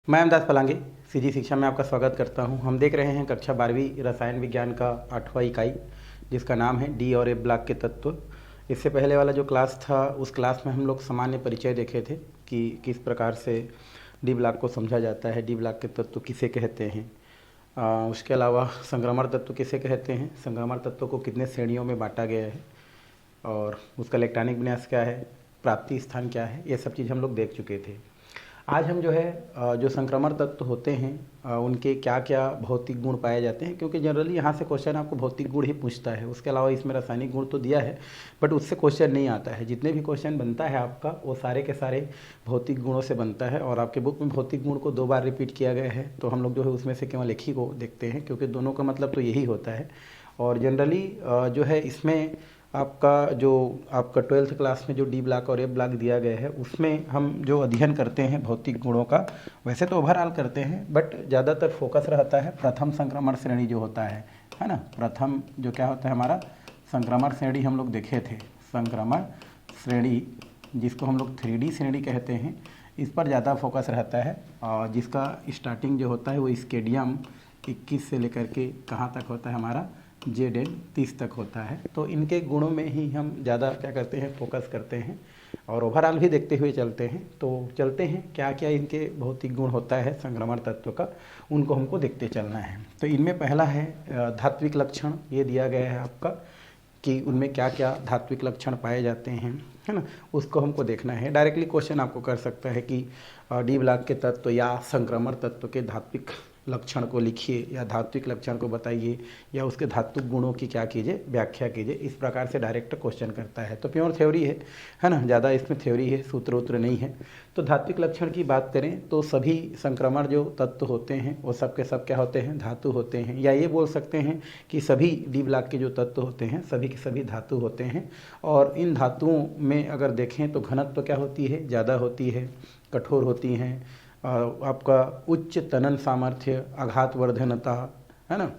मैं अमदास पलांगे सीजी शिक्षा में आपका स्वागत करता हूं। हम देख रहे हैं कक्षा 12वीं रसायन विज्ञान का 8वां इकाई, जिसका नाम है डी और ए ब्लॉक के तत्व। इससे पहले वाला जो क्लास था उस क्लास में हम लोग सामान्य परिचय देखे थे कि किस प्रकार से डी ब्लॉक को समझा जाता है, डी ब्लॉक के तत्व किसे कहते हैं। उसके अलावा संक्रमण तत्व किसे कहते हैं, संक्रमण तत्व को कितने श्रेणियों में बांटा गया है और उसका इलेक्ट्रॉनिक विन्यास क्या है, प्राप्ति स्थान क्या है, ये सब चीज़ हम लोग देख चुके थे। आज हम जो है जो संक्रमण तत्व होते हैं उनके क्या क्या भौतिक गुण पाए जाते हैं, क्योंकि जनरली यहाँ से क्वेश्चन आपको भौतिक गुण ही पूछता है। उसके अलावा इसमें रासायनिक गुण तो दिया है बट उससे क्वेश्चन नहीं आता है। जितने भी क्वेश्चन बनता है आपका वो सारे के सारे भौतिक गुणों से बनता है और आपके बुक में भौतिक गुण को 2 बार रिपीट किया गया है, तो हम लोग जो है उसमें से केवल एक ही को देखते हैं, क्योंकि दोनों का मतलब तो यही होता है। और जनरली जो है इसमें आपका 12th क्लास में जो डी ब्लॉक और ए ब्लॉक दिया गया है उसमें हम जो अध्ययन करते हैं भौतिक गुणों का, वैसे तो ओवरऑल करते हैं बट ज़्यादातर फोकस रहता है प्रथम संक्रमण श्रेणी जो होता है ना। प्रथम जो क्या होता है हमारा संक्रमण श्रेणी हम लोग देखे थे, संक्रमण श्रेणी जिसको हम लोग 3D श्रेणी कहते हैं, इस पर ज़्यादा फोकस रहता है। और जिसका स्टार्टिंग जो होता है वो स्केडियम 21 से लेकर के कहाँ तक होता है हमारा Zn 30 तक होता है। तो इनके गुणों में ही हम ज़्यादा क्या करते हैं, फोकस करते हैं और ओवरऑल भी देखते हुए चलते हैं। तो चलते हैं क्या क्या इनके भौतिक गुण होता है संक्रमण तत्व का, उनको हमको देखते चलना है। तो इनमें पहला है धात्विक लक्षण, ये दिया गया है आपका कि उनमें क्या क्या धात्विक लक्षण पाए जाते हैं, है ना, उसको हमको देखना है। डायरेक्टली क्वेश्चन आपको कर सकता है कि डी ब्लॉक के तत्व या संक्रमण तत्व के धात्विक लक्षण को लिखिए या धात्विक लक्षण को बताइए या उसके धातुक गुणों की क्या कीजिए, व्याख्या कीजिए। इस प्रकार से डायरेक्ट क्वेश्चन करता है। तो प्योर थ्योरी है ना, ज़्यादा इसमें थ्योरी है, सूत्र वूत्र नहीं है। तो धात्विक लक्षण की बात करें तो सभी संक्रमण जो तत्व होते हैं वो सब के सब क्या होते हैं, धातु होते हैं, या ये बोल सकते हैं कि सभी डी ब्लॉक के जो तत्व होते हैं सभी के सभी धातु होते हैं। और इन धातुओं में अगर देखें तो घनत्व क्या होती है, ज़्यादा होती है, कठोर होती हैं, आपका उच्च तनन सामर्थ्य, आघात वर्धनता, है ना।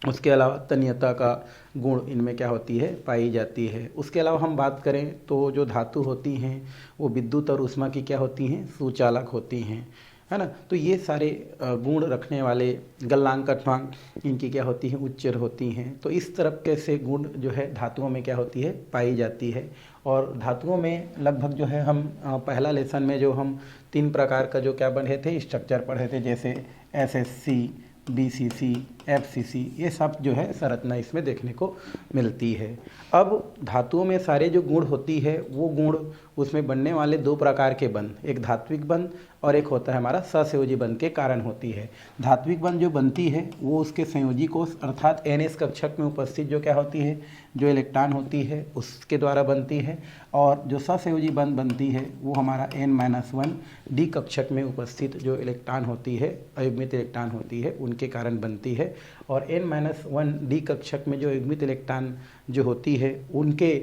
उसके अलावा तन्यता का गुण इनमें क्या होती है, पाई जाती है। उसके अलावा हम बात करें तो जो धातु होती हैं वो विद्युत और ऊष्मा की क्या होती हैं, सुचालक होती हैं, है ना। तो ये सारे गुण रखने वाले गलनांक कठनांक इनकी क्या होती हैं, उच्चर होती हैं। तो इस तरह के से गुण जो है धातुओं में क्या होती है, पाई जाती है। और धातुओं में लगभग जो है हम पहला लेसन में जो हम 3 प्रकार का जो क्या पढ़े थे, स्ट्रक्चर पढ़े थे, जैसे SSC, BCC, FCC, ये सब जो है संरचना इसमें देखने को मिलती है। अब धातुओं में सारे जो गुण होती है वो गुण उसमें बनने वाले 2 प्रकार के बंध, एक धात्विक बंध और एक होता है हमारा सहसंयोजी बंध के कारण होती है। धात्विक बंध जो बनती है वो उसके संयोजी कोष अर्थात NS कक्षक में उपस्थित जो क्या होती है, जो इलेक्ट्रॉन होती है उसके द्वारा बनती है। और जो सहसंयोजी बंध बनती है वो हमारा N-1 डी कक्षक में उपस्थित जो इलेक्ट्रॉन होती है, अयुग्मित इलेक्ट्रॉन होती है, उनके कारण बनती है। और N-1 डी कक्षक में जो युग्मित इलेक्ट्रॉन जो होती है उनके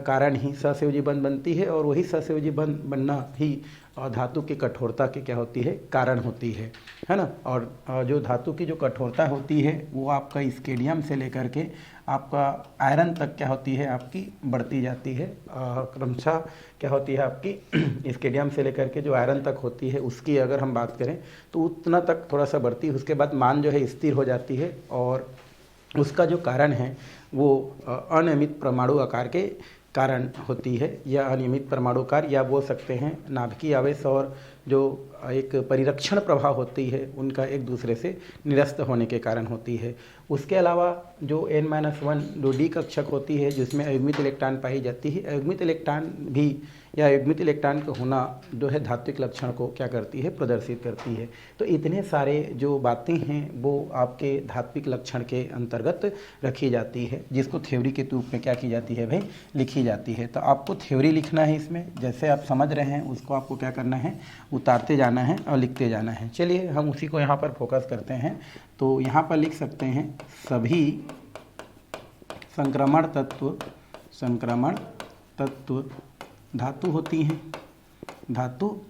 कारण ही सहसंयोजी बंध बनती है। और वही सहसंयोजी बंध बनना ही धातु की कठोरता की क्या होती है, कारण होती है ना। और जो धातु की जो कठोरता होती है वो आपका स्केडियम से लेकर के आपका आयरन तक क्या होती है, आपकी बढ़ती जाती है। क्रमशः क्या होती है आपकी स्केडियम से लेकर के जो आयरन तक होती है उसकी अगर हम बात करें तो उतना तक थोड़ा सा बढ़ती है, उसके बाद मान जो है स्थिर हो जाती है। और उसका जो कारण है वो अनियमित परमाणु आकार के कारण होती है, या अनियमित परमाणुकार, या बोल सकते हैं नाभिकीय आवेश और जो एक परिरक्षण प्रभाव होती है उनका एक दूसरे से निरस्त होने के कारण होती है। उसके अलावा जो N-1 जो डी कक्षक होती है जिसमें अयुग्मित इलेक्ट्रॉन पाई जाती है, अयुग्मित इलेक्ट्रॉन भी या युग्मित इलेक्ट्रॉन का होना जो है धात्विक लक्षण को क्या करती है, प्रदर्शित करती है। तो इतने सारे जो बातें हैं वो आपके धात्विक लक्षण के अंतर्गत रखी जाती है, जिसको थ्योरी के रूप में क्या की जाती है भाई, लिखी जाती है। तो आपको थ्योरी लिखना है इसमें, जैसे आप समझ रहे हैं उसको आपको क्या करना है, उतारते जाना है और लिखते जाना है। चलिए हम उसी को यहाँ पर फोकस करते हैं। तो यहाँ पर लिख सकते हैं सभी संक्रमण तत्व धातु होती हैं, धातु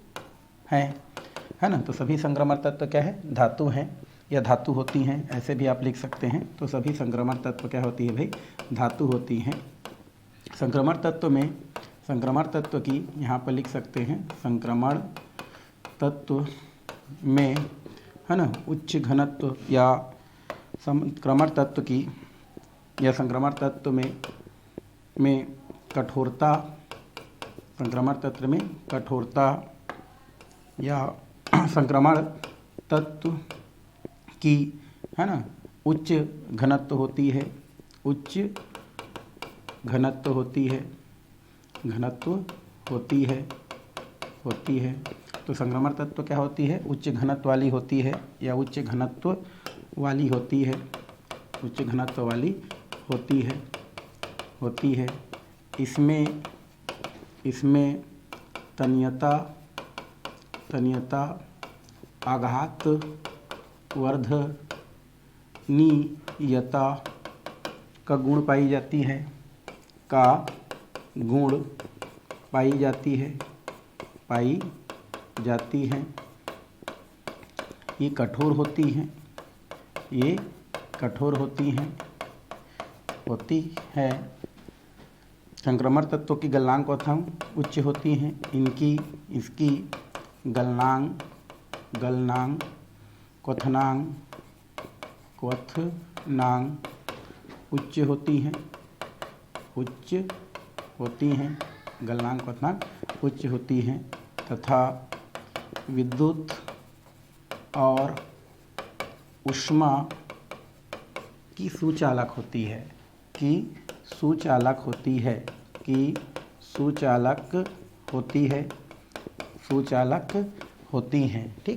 हैं, है ना। तो सभी संक्रमण तत्व क्या है, धातु हैं या धातु होती हैं, ऐसे भी आप लिख सकते हैं। तो सभी संक्रमण तत्व क्या होती है भाई, धातु होती हैं। संक्रमण तत्व में संक्रमण तत्व की यहाँ पर लिख सकते हैं संक्रमण तत्व में, है ना, उच्च घनत्व या संक्रमण तत्व की या संक्रमण तत्व में कठोरता, संक्रमण तत्व में कठोरता या संक्रमण तत्व की, है ना, उच्च घनत्व होती है, उच्च घनत्व होती है, घनत्व होती है। तो संक्रमण तत्व क्या होती है? उच्च घनत्व वाली होती है या उच्च घनत्व वाली होती है, उच्च घनत्व वाली होती है। इसमें तन्यता आघात वर्धनीयता का गुण पाई जाती है, पाई जाती है। ये कठोर होती है। संक्रमण तत्वों की गलनांक उच्च होती हैं। इसकी गलनांक क्वथनांक उच्च होती हैं, गलनांक क्वथनांक उच्च होती हैं तथा विद्युत और ऊष्मा की सुचालक होती हैं, ठीक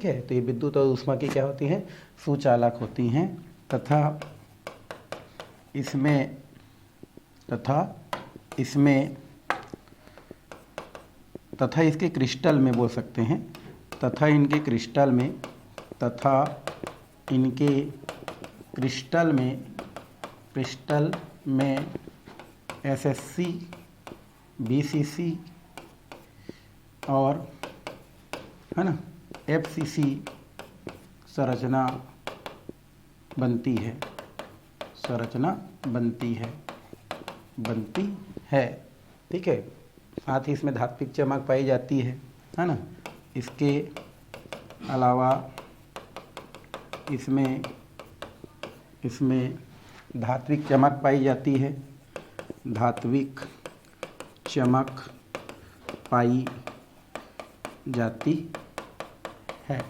है। तो ये विद्युत और ऊष्मा की क्या होती हैं? सुचालक होती हैं तथा इसके क्रिस्टल में बोल सकते हैं, तथा इनके क्रिस्टल में SSC, BCC और, है ना, FCC संरचना बनती है, ठीक है। साथ ही इसमें धात्विक चमक पाई जाती है ना। इसके अलावा इसमें धात्विक चमक पाई जाती है, धात्विक चमक पाई जाती है।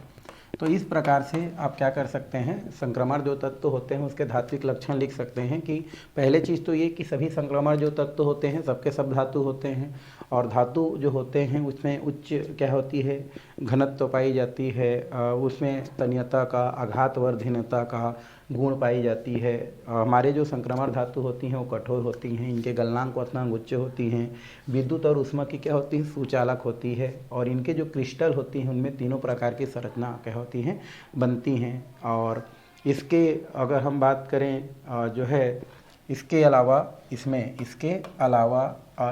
तो इस प्रकार से आप क्या कर सकते हैं, संक्रमण जो तत्व होते हैं उसके धात्विक लक्षण लिख सकते हैं कि पहले चीज़ तो ये कि सभी संक्रमण जो तत्व होते हैं सबके सब धातु होते हैं, और धातु जो होते हैं उसमें उच्च क्या होती है, घनत्व पाई जाती है, उसमें तन्यता का, आघातवर्धनता का गुण पाई जाती है। हमारे जो संक्रमण धातु होती हैं वो कठोर होती हैं, इनके गलनांक क्वथनांक उच्च होती हैं, विद्युत और ऊष्मा की क्या होती है, सुचालक होती है, और इनके जो क्रिस्टल होती हैं उनमें तीनों प्रकार की संरचना क्या होती हैं, बनती हैं। और इसके अगर हम बात करें जो है इसके अलावा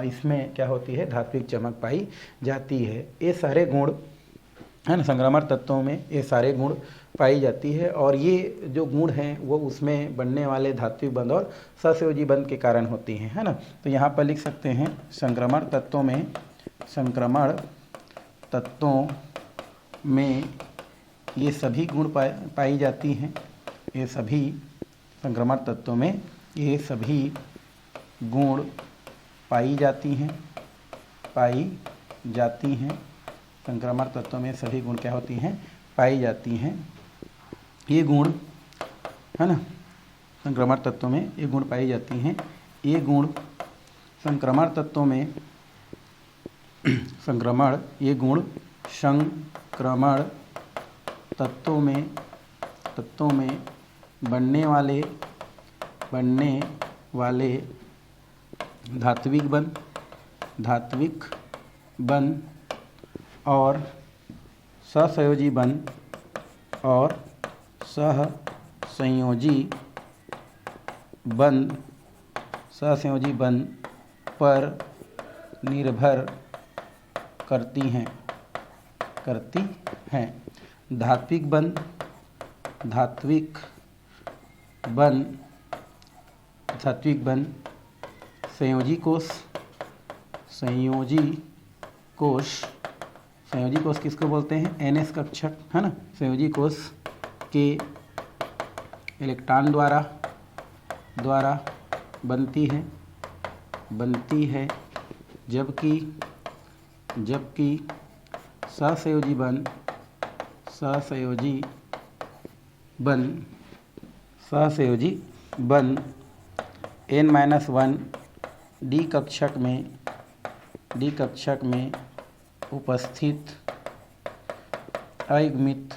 इसमें क्या होती है, धात्विक चमक पाई जाती है। ये सारे गुण, है ना, संक्रमण तत्वों में ये सारे गुण पाई जाती है, और ये जो गुण हैं वो उसमें बनने वाले धात्विक बंध और सहसंयोजी बंध के कारण होती हैं, है ना। तो यहाँ पर लिख सकते हैं संक्रमण तत्वों में ये सभी गुण पाई जाती हैं, ये सभी संक्रमण तत्वों में ये सभी गुण पाई जाती हैं, संक्रमण तत्वों में सभी गुण क्या होती हैं, पाई जाती हैं। ये गुण, है ना, संक्रमण तत्वों में ये गुण पाई जाती हैं। ये गुण संक्रमण तत्वों में ये गुण संक्रमण तत्वों में बनने वाले धात्विक बंध और सहसंयोजी बंध और सहसंयोजी बंध पर निर्भर करती हैं। धात्विक बंध संयोजी कोश संयोजी कोष किसको बोलते हैं? NS कक्षक, है ना। संयोजी कोष के इलेक्ट्रॉन द्वारा बनती है जबकि सहसंयोजी बन N-1 डी कक्षक में उपस्थित अयुग्मित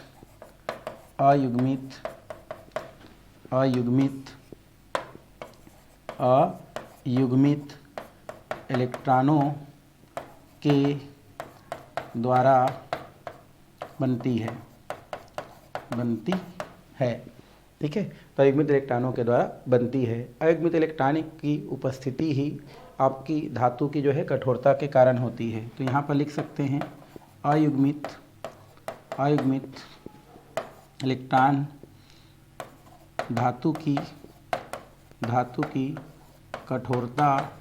इलेक्ट्रॉनों के द्वारा बनती है। ठीक है, तो अयुग्मित इलेक्ट्रॉनों के द्वारा बनती है। अयुग्मित इलेक्ट्रॉन की उपस्थिति ही आपकी धातु की जो है कठोरता के कारण होती है। तो यहाँ पर लिख सकते हैं अयुग्मित इलेक्ट्रॉन धातु की कठोरता,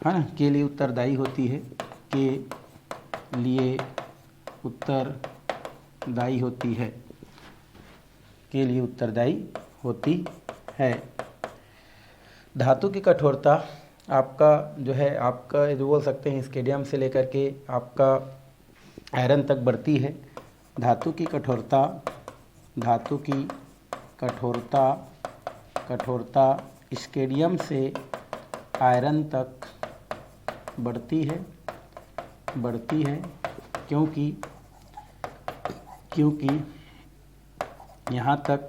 है ना, के लिए उत्तरदायी होती है। धातु की कठोरता आपका जो है, आपका जो बोल सकते हैं स्केडियम से लेकर के आपका आयरन तक बढ़ती है। धातु की कठोरता स्केडियम से आयरन तक बढ़ती है क्योंकि यहाँ तक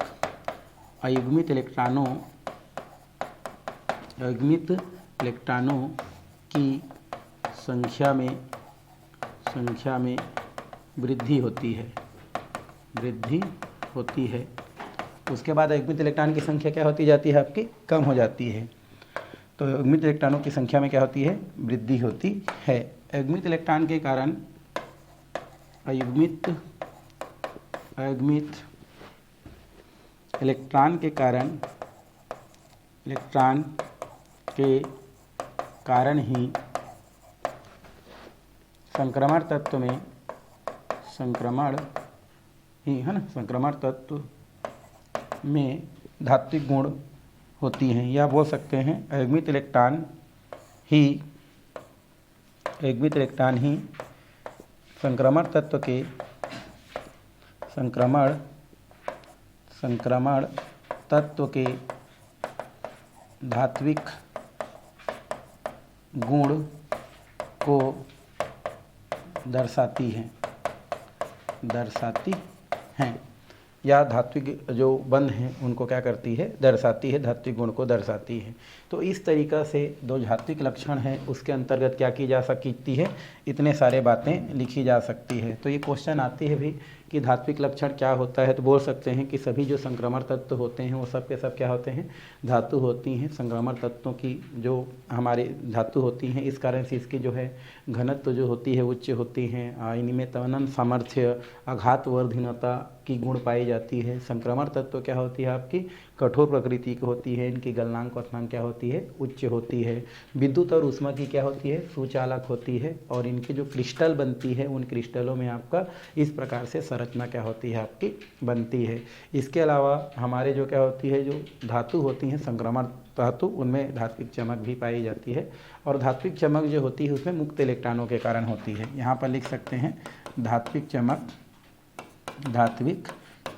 अयुग्मित इलेक्ट्रॉनों की संख्या में वृद्धि होती है। उसके बाद अयुग्मित इलेक्ट्रॉन की संख्या क्या होती जाती है? आपकी कम हो जाती है। तो अयुग्मित इलेक्ट्रॉनों की संख्या में क्या होती है? वृद्धि होती है। अयुग्मित इलेक्ट्रॉन के कारण अयुग्मित इलेक्ट्रॉन के कारण ही संक्रमण तत्व में धात्विक गुण होती हैं, या बोल सकते हैं अयुग्मित इलेक्ट्रॉन ही संक्रमण तत्व के धात्विक गुण को दर्शाती हैं, या धात्विक जो बंध हैं उनको क्या करती है? दर्शाती है, धात्विक गुण को दर्शाती है। तो इस तरीक़ा से जो धात्विक लक्षण है उसके अंतर्गत क्या की जा सकती है? इतने सारे बातें लिखी जा सकती है। तो ये क्वेश्चन आती है भी कि धात्विक लक्षण क्या होता है, तो बोल सकते हैं कि सभी जो संक्रमण तत्व होते हैं वो सब के सब क्या होते हैं? धातु होती हैं। संक्रमण तत्वों की जो हमारी धातु होती हैं, इस कारण से इसकी जो है घनत्व जो होती है उच्च होती हैं। इनमें त्वरण सामर्थ्य, आघातवर्धीनता की गुण पाई जाती है। संक्रमण तत्व क्या होती है? आपकी कठोर प्रकृति की होती है। इनकी गलनांक क्वथनांक क्या होती है? उच्च होती है। विद्युत और ऊष्मा की क्या होती है? सुचालक होती है। और इनकी जो क्रिस्टल बनती है उन क्रिस्टलों में आपका इस प्रकार से संरचना क्या होती है? आपकी बनती है। इसके अलावा हमारे जो क्या होती है, जो धातु होती हैं संक्रमण धातु, उनमें धात्विक चमक भी पाई जाती है। और धात्विक चमक जो होती है उसमें मुक्त इलेक्ट्रॉनों के कारण होती है। यहाँ पर लिख सकते हैं धात्विक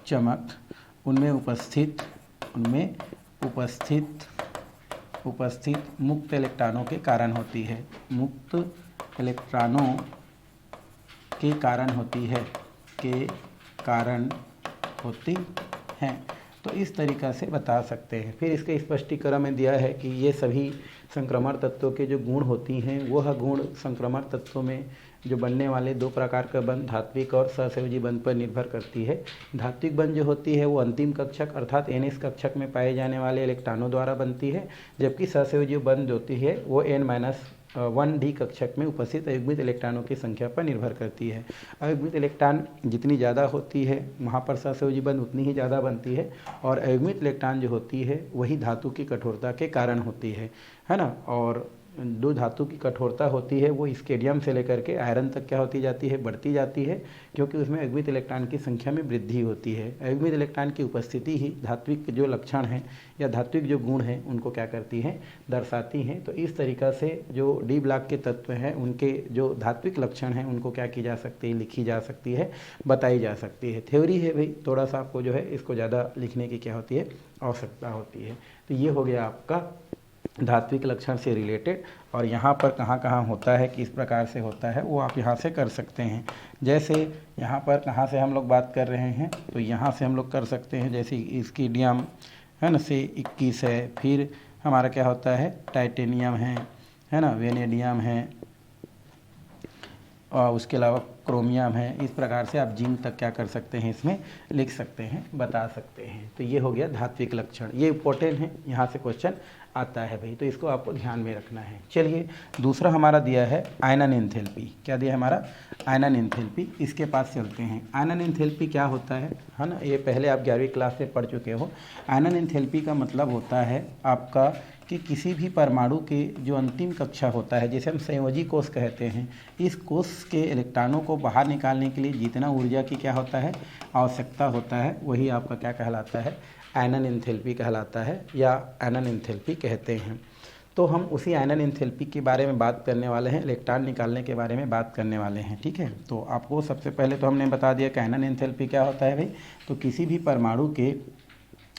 चमक उनमें उपस्थित मुक्त इलेक्ट्रॉनों के कारण होती है। मुक्त इलेक्ट्रॉनों के कारण होती हैं। तो इस तरीक़ा से बता सकते हैं। फिर इसके स्पष्टीकरण में दिया है कि ये सभी संक्रमण तत्वों के जो गुण होती हैं वह गुण संक्रमण तत्वों में जो बनने वाले दो प्रकार का बंध, धात्विक और सहसंयोजी बंध पर निर्भर करती है। धात्विक बंध जो होती है वो अंतिम कक्षक अर्थात NS कक्षक में पाए जाने वाले इलेक्ट्रॉनों द्वारा बनती है, जबकि सहसंयोजी बंध होती है वो N-1 डी कक्षक में उपस्थित अयुग्मित इलेक्ट्रॉनों की संख्या पर निर्भर करती है। अयुग्मित इलेक्ट्रॉन जितनी ज़्यादा होती है वहाँ पर सहसंयोजी बंध उतनी ही ज़्यादा बनती है। और अयुग्मित इलेक्ट्रॉन जो होती है वही धातु की कठोरता के कारण होती है ना। और जो धातु की कठोरता होती है वो स्केडियम से लेकर के आयरन तक क्या होती जाती है, बढ़ती जाती है, क्योंकि उसमें अगमित इलेक्ट्रॉन की संख्या में वृद्धि होती है। अगमित इलेक्ट्रॉन की उपस्थिति ही धात्विक जो लक्षण हैं या धात्विक जो गुण हैं उनको क्या करती हैं, दर्शाती हैं। तो इस तरीक़ा से जो डी ब्लॉक के तत्व हैं उनके जो धात्विक लक्षण हैं उनको क्या की जा सकती है, लिखी जा सकती है, बताई जा सकती है। थ्योरी है भाई, थोड़ा सा आपको जो है इसको ज़्यादा लिखने की क्या होती है, आवश्यकता होती है। तो ये हो गया आपका धात्विक लक्षण से रिलेटेड। और यहाँ पर कहाँ कहाँ होता है, किस प्रकार से होता है, वो आप यहाँ से कर सकते हैं। जैसे यहाँ पर कहाँ से हम लोग बात कर रहे हैं, तो यहाँ से हम लोग कर सकते हैं। जैसे स्कीडियम है ना से 21 है, फिर हमारा क्या होता है, टाइटेनियम है ना, वेनेडियम है, और उसके अलावा क्रोमियम है। इस प्रकार से आप जिंक तक क्या कर सकते हैं, इसमें लिख सकते हैं, बता सकते हैं। तो ये हो गया धात्विक लक्षण, ये इंपॉर्टेंट है, यहाँ से क्वेश्चन आता है भाई, तो इसको आपको ध्यान में रखना है। चलिए दूसरा हमारा दिया है आयनन एंथैल्पी। क्या दिया है हमारा, आयनन एंथैल्पी। इसके पास चलते हैं। आयनन एंथैल्पी क्या होता है ना, ये पहले आप 11वीं क्लास में पढ़ चुके हो। आयनन एंथैल्पी का मतलब होता है आपका कि किसी भी परमाणु के जो अंतिम कक्षा होता है, जैसे हम संयोजी कोष कहते हैं, इस कोष के इलेक्ट्रॉनों को बाहर निकालने के लिए जितना ऊर्जा की क्या होता है, आवश्यकता होता है, वही आपका क्या कहलाता है, आयनन एंथैल्पी कहलाता है, या आयनन एंथैल्पी कहते हैं। तो हम उसी आयनन एंथैल्पी के बारे में बात करने वाले हैं, इलेक्ट्रॉन निकालने के बारे में बात करने वाले हैं। ठीक है, तो आपको सबसे पहले तो हमने बता दिया कि आयनन एंथैल्पी क्या होता है भाई। तो किसी भी परमाणु के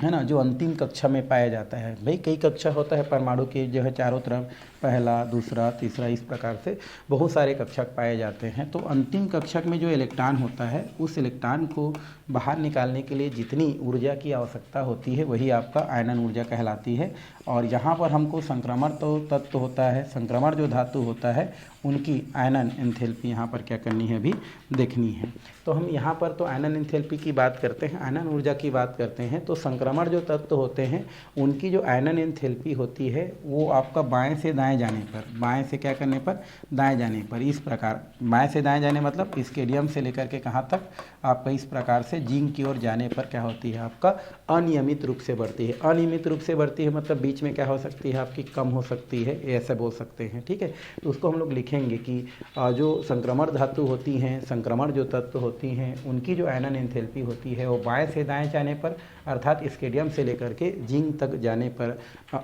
है ना जो अंतिम कक्षा में पाया जाता है, भाई कई कक्षा होता है परमाणु के जो है चारों तरफ, पहला, दूसरा, तीसरा, इस प्रकार से बहुत सारे कक्षक पाए जाते हैं। तो अंतिम कक्षक में जो इलेक्ट्रॉन होता है, उस इलेक्ट्रॉन को बाहर निकालने के लिए जितनी ऊर्जा की आवश्यकता होती है वही आपका आयनन ऊर्जा कहलाती है। और यहाँ पर हमको संक्रमण तो तत्व होता है, संक्रमण जो धातु होता है उनकी आयनन एंथैल्पी यहाँ पर क्या करनी है, अभी देखनी है। तो हम यहाँ पर तो आयनन एंथैल्पी की बात करते हैं, आयनन ऊर्जा की बात करते हैं। तो संक्रमण जो तत्व होते हैं उनकी जो आयनन एंथैल्पी होती है वो आपका बाएं से दाएं जाने पर, बाएं से क्या करने पर, दाएं जाने पर, इस प्रकार बाएं से दाएं जाने मतलब स्केडियम से लेकर के कहाँ तक, आपका इस प्रकार से जिंक की ओर जाने पर क्या होती है, आपका अनियमित रूप से बढ़ती है। अनियमित रूप से बढ़ती है मतलब बीच में क्या हो सकती है, आपकी कम हो सकती है, ऐसे बोल सकते हैं। ठीक है, तो उसको हम लोग लिखेंगे कि जो संक्रमण धातु होती हैं, संक्रमण जो तत्व होती हैं, उनकी जो आयनन एंथैल्पी होती है वो बाएं से दाएं जाने पर अर्थात स्केडियम से लेकर के जिंक तक जाने पर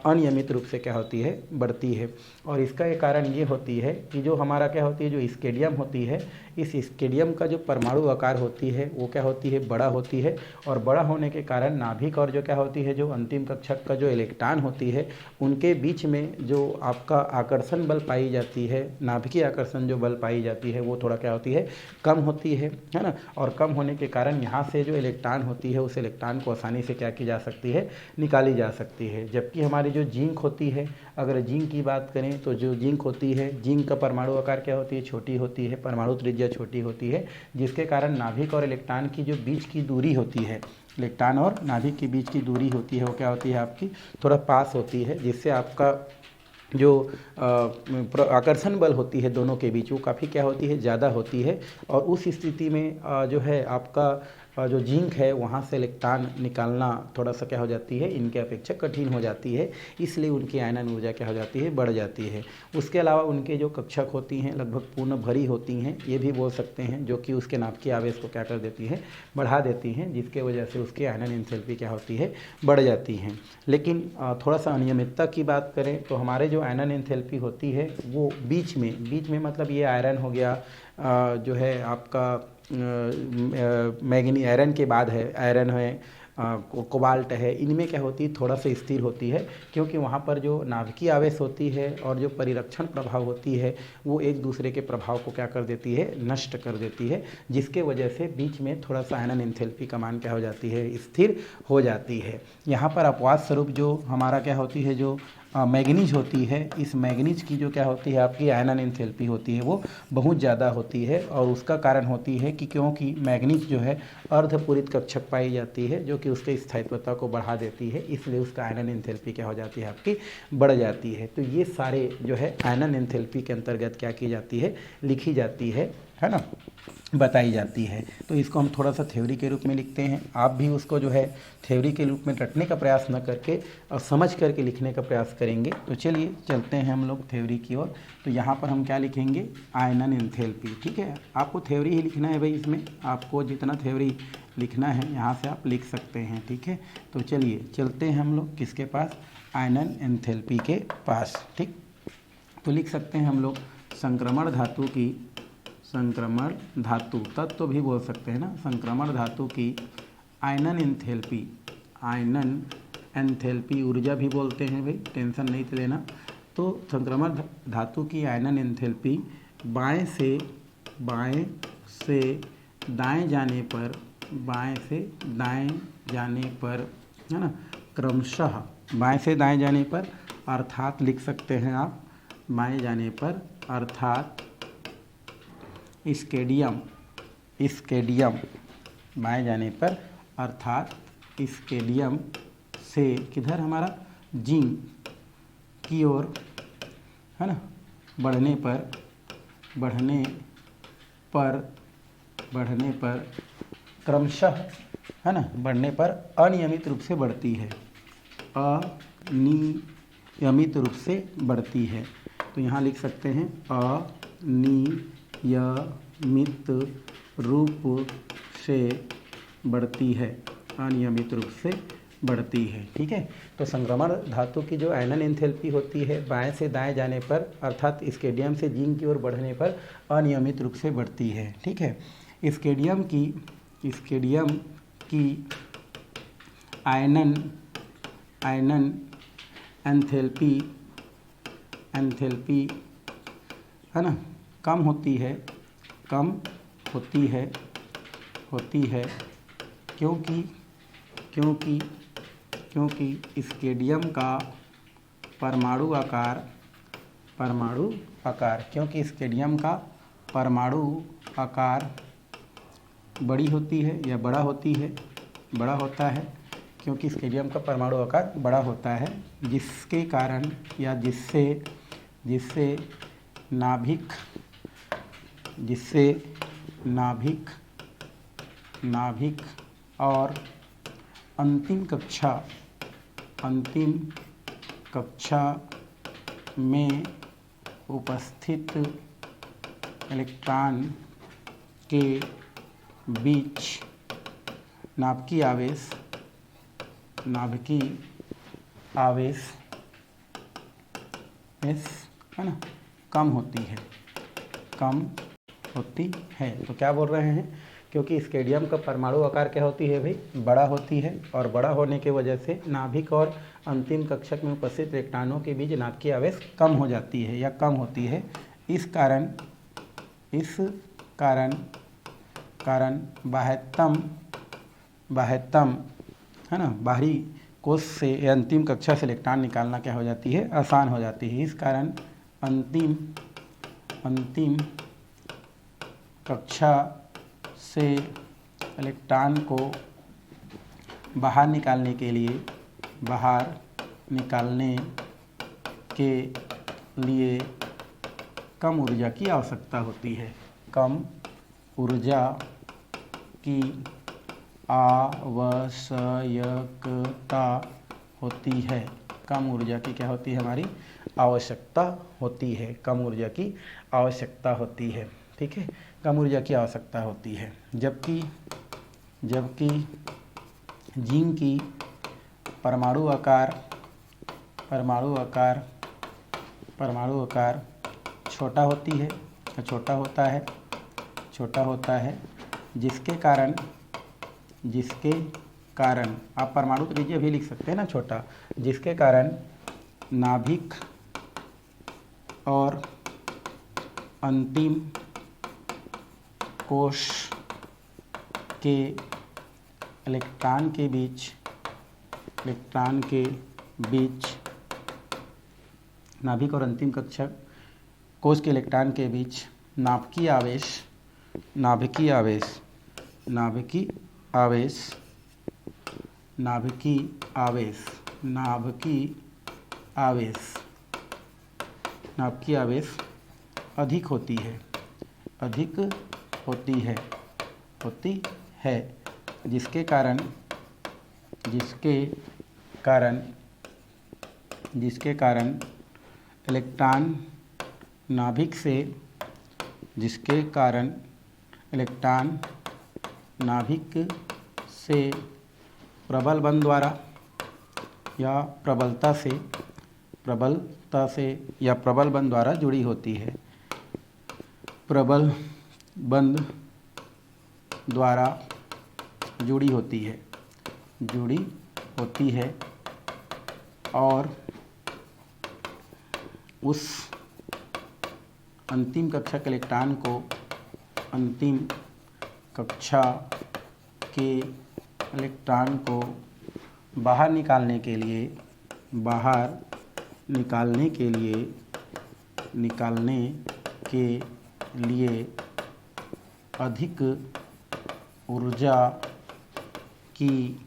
अनियमित रूप से क्या होती है, बढ़ती है। और इसका एक कारण ये होती है कि जो हमारा क्या होती है, जो स्केडियम होती है, इस स्केडियम का जो परमाणु आकार होती है वो क्या होती है, बड़ा होती है। और बड़ा होने के कारण नाभिक और जो क्या होती है, जो अंतिम कक्षक का जो इलेक्ट्रॉन होती है उनके बीच में जो आपका आकर्षण बल पाई जाती है, नाभिकीय आकर्षण जो बल पाई जाती है वो थोड़ा क्या होती है, कम होती है ना। और कम होने के कारण यहाँ से जो इलेक्ट्रॉन होती है उस इलेक्ट्रॉन को आसानी से क्या की जा सकती है, निकाली जा सकती है। जबकि हमारी जो जिंक होती है, अगर जिंक की बात करें तो जो जिंक होती है, जिंक का परमाणु आकार क्या होती है, छोटी होती है, परमाणु त्रिज्या छोटी होती है, जिसके कारण नाभिक और इलेक्ट्रॉन की जो बीच की दूरी होती है, इलेक्ट्रॉन और नाभिक के बीच की दूरी होती है वो क्या होती है, आपकी थोड़ा पास होती है, जिससे आपका जो आकर्षण बल होती है दोनों के बीच वो काफ़ी क्या होती है, ज़्यादा होती है। और उस स्थिति में जो है आपका जो जिंक है वहाँ से इलेक्ट्रॉन निकालना थोड़ा सा क्या हो जाती है, इनके अपेक्षा कठिन हो जाती है, इसलिए उनकी आयनन ऊर्जा क्या हो जाती है, बढ़ जाती है। उसके अलावा उनके जो कक्षक होती हैं लगभग पूर्ण भरी होती हैं, ये भी बोल सकते हैं, जो कि उसके नाभिकीय आवेश को क्या कर देती है, बढ़ा देती हैं, जिसके वजह से उसकी आयनन एंथैल्पी क्या होती है, बढ़ जाती हैं। लेकिन थोड़ा सा अनियमितता की बात करें तो हमारे जो आयनन एंथैल्पी होती है वो बीच में मतलब ये आयरन हो गया, जो है आपका मैग्नी, आयरन के बाद है, आयरन है, कोबाल्ट है, इनमें क्या होती है, थोड़ा सा स्थिर होती है, क्योंकि वहाँ पर जो नाभिकीय आवेश होती है और जो परिरक्षण प्रभाव होती है वो एक दूसरे के प्रभाव को क्या कर देती है, नष्ट कर देती है, जिसके वजह से बीच में थोड़ा सा आयनन एंथैल्पी का मान क्या हो जाती है, स्थिर हो जाती है। यहाँ पर अपवाद स्वरूप जो हमारा क्या होती है, जो मैग्नीज होती है, इस मैग्नीज की जो क्या होती है, आपकी आयनन एंथैल्पी होती है वो बहुत ज़्यादा होती है। और उसका कारण होती है कि क्योंकि मैग्नीज जो है अर्धपूरित कक्षक पाई जाती है, जो कि उसके स्थायित्वता को बढ़ा देती है, इसलिए उसका आयनन एंथैल्पी क्या हो जाती है, आपकी बढ़ जाती है। तो ये सारे जो है आयनन एंथैल्पी के अंतर्गत क्या की जाती है, लिखी जाती है है ना, बताई जाती है। तो इसको हम थोड़ा सा थ्योरी के रूप में लिखते हैं। आप भी उसको जो है थ्योरी के रूप में रटने का प्रयास न करके और समझ करके लिखने का प्रयास करेंगे। तो चलिए चलते हैं हम लोग थ्योरी की ओर। तो यहाँ पर हम क्या लिखेंगे, आयनन एंथैल्पी। ठीक है, आपको थ्योरी ही लिखना है भाई, इसमें आपको जितना थ्योरी लिखना है यहाँ से आप लिख सकते हैं। ठीक है, तो चलिए चलते हैं हम लोग किसके पास, आयनन एंथैल्पी के पास। ठीक, तो लिख सकते हैं हम लोग संक्रमण धातु की, संक्रमण धातु तत्व भी बोल सकते हैं ना, संक्रमण धातु की आयनन एंथैल्पी, आयनन एंथैल्पी ऊर्जा भी बोलते हैं भाई, टेंशन नहीं लेना। तो संक्रमण धातु की आयनन एंथैल्पी बाएं से दाएं जाने पर, बाएं से दाएं जाने पर, है ना, क्रमशः बाएं से दाएं जाने पर, अर्थात लिख सकते हैं आप बाएं जाने पर, अर्थात स्केडियम, स्केडियम बाएं जाने पर अर्थात स्केडियम से किधर हमारा जिंक की ओर, है ना, बढ़ने पर, बढ़ने पर क्रमशः, है ना, बढ़ने पर अनियमित रूप से बढ़ती है, अनियमित रूप से बढ़ती है। तो यहाँ लिख सकते हैं अनियमित रूप से बढ़ती है, अनियमित रूप से बढ़ती है। ठीक है, तो संक्रमण धातु की जो आयनन एंथैल्पी होती है बाएं से दाएं जाने पर अर्थात स्केडियम से जिंक की ओर बढ़ने पर अनियमित रूप से बढ़ती है। ठीक है, स्केडियम की आयनन एंथैल्पी है ना, कम होती है क्योंकि स्केडियम का परमाणु आकार, क्योंकि स्केडियम का परमाणु आकार बड़ा होता है, क्योंकि स्केडियम का परमाणु आकार बड़ा होता है, जिसके कारण या जिससे नाभिक और अंतिम कक्षा में उपस्थित इलेक्ट्रॉन के बीच नाभिकीय आवेश है ना, कम होती है। तो क्या बोल रहे हैं, क्योंकि स्केडियम का परमाणु आकार क्या होती है भाई, बड़ा होती है, और बड़ा होने की वजह से नाभिक और अंतिम कक्षक में उपस्थित इलेक्ट्रॉनों के बीच नाभिकीय आवेश कम हो जाती है या कम होती है। इस कारण बाह्यतम है ना, बाहरी कोश से या अंतिम कक्षा से इलेक्ट्रॉन निकालना क्या हो जाती है, आसान हो जाती है। इस कारण अंतिम कक्षा से इलेक्ट्रॉन को बाहर निकालने के लिए कम ऊर्जा की आवश्यकता होती है, कम ऊर्जा की आवश्यकता होती है, कम ऊर्जा की क्या होती है, हमारी आवश्यकता होती है, कम ऊर्जा की आवश्यकता होती है। ठीक है, कम ऊर्जा की आवश्यकता होती है, जबकि जिंक की परमाणु आकार छोटा होता है, जिसके कारण आप परमाणु त्रिज्या भी लिख सकते हैं ना, छोटा, जिसके कारण नाभिक और अंतिम कोश के इलेक्ट्रॉन के बीच नाभिक और अंतिम कक्षक कोश के इलेक्ट्रॉन के बीच नाभिकीय आवेश अधिक होती है, अधिक होती है जिसके कारण इलेक्ट्रॉन नाभिक से प्रबल बल द्वारा या प्रबलता से या प्रबल बल द्वारा जुड़ी होती है। प्रबल बल द्वारा जुड़ी होती है और उस अंतिम कक्षा के इलेक्ट्रॉन को अंतिम कक्षा के इलेक्ट्रॉन को बाहर निकालने के लिए अधिक ऊर्जा की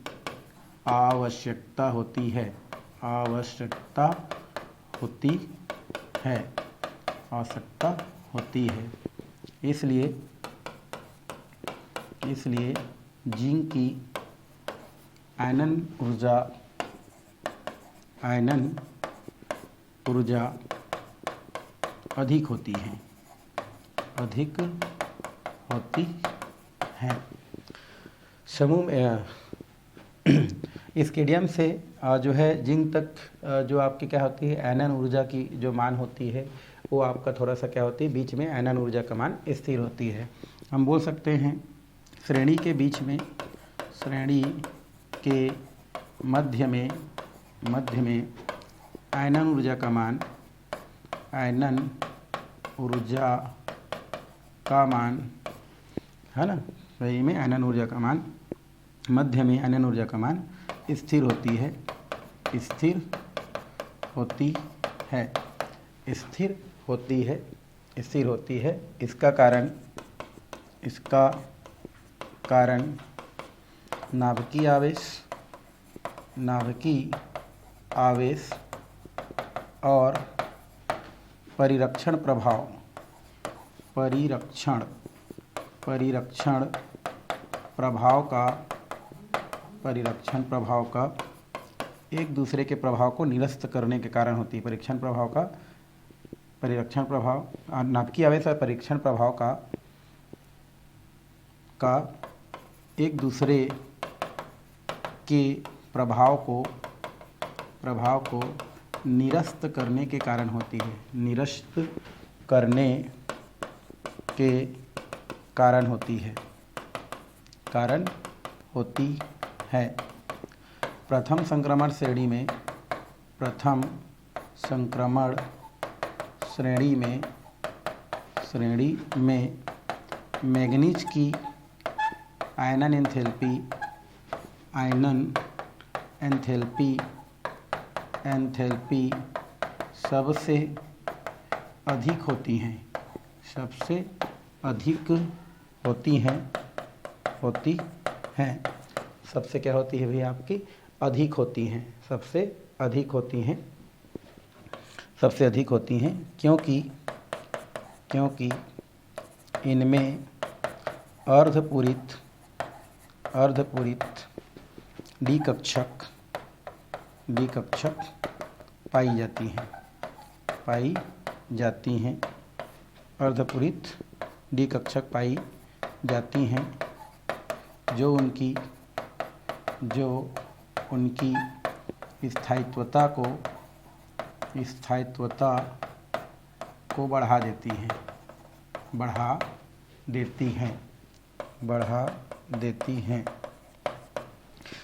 आवश्यकता होती है। इसलिए जिंक की आयनन ऊर्जा अधिक होती है। समूह स्केडियम से जो है जिंक तक जो आपकी क्या होती है आयनन ऊर्जा की जो मान होती है वो आपका थोड़ा सा क्या होती है बीच में आयनन ऊर्जा का मान स्थिर होती है। हम बोल सकते हैं श्रेणी के मध्य में आयनन ऊर्जा का मान है ना, सही में आयनन ऊर्जा का मान मध्य में आयनन ऊर्जा का मान स्थिर होती है। इसका कारण नाभिकीय आवेश और परिरक्षण प्रभाव का एक दूसरे के प्रभाव को निरस्त करने के कारण होती है। परिरक्षण प्रभाव नाभिकीय आवेश और परिरक्षण प्रभाव का एक दूसरे के प्रभाव को निरस्त करने के कारण होती है। प्रथम संक्रमण श्रेणी में मैंगनीज की आयनन एंथैल्पी सबसे अधिक होती हैं। सबसे क्या होती है भैया आपकी अधिक होती हैं, सबसे अधिक होती हैं क्योंकि इनमें अर्धपूरित डिकक्षक पाई जाती हैं। अर्धपूरित डिकक्षक पाई जाती हैं जो उनकी स्थायित्वता को बढ़ा देती हैं।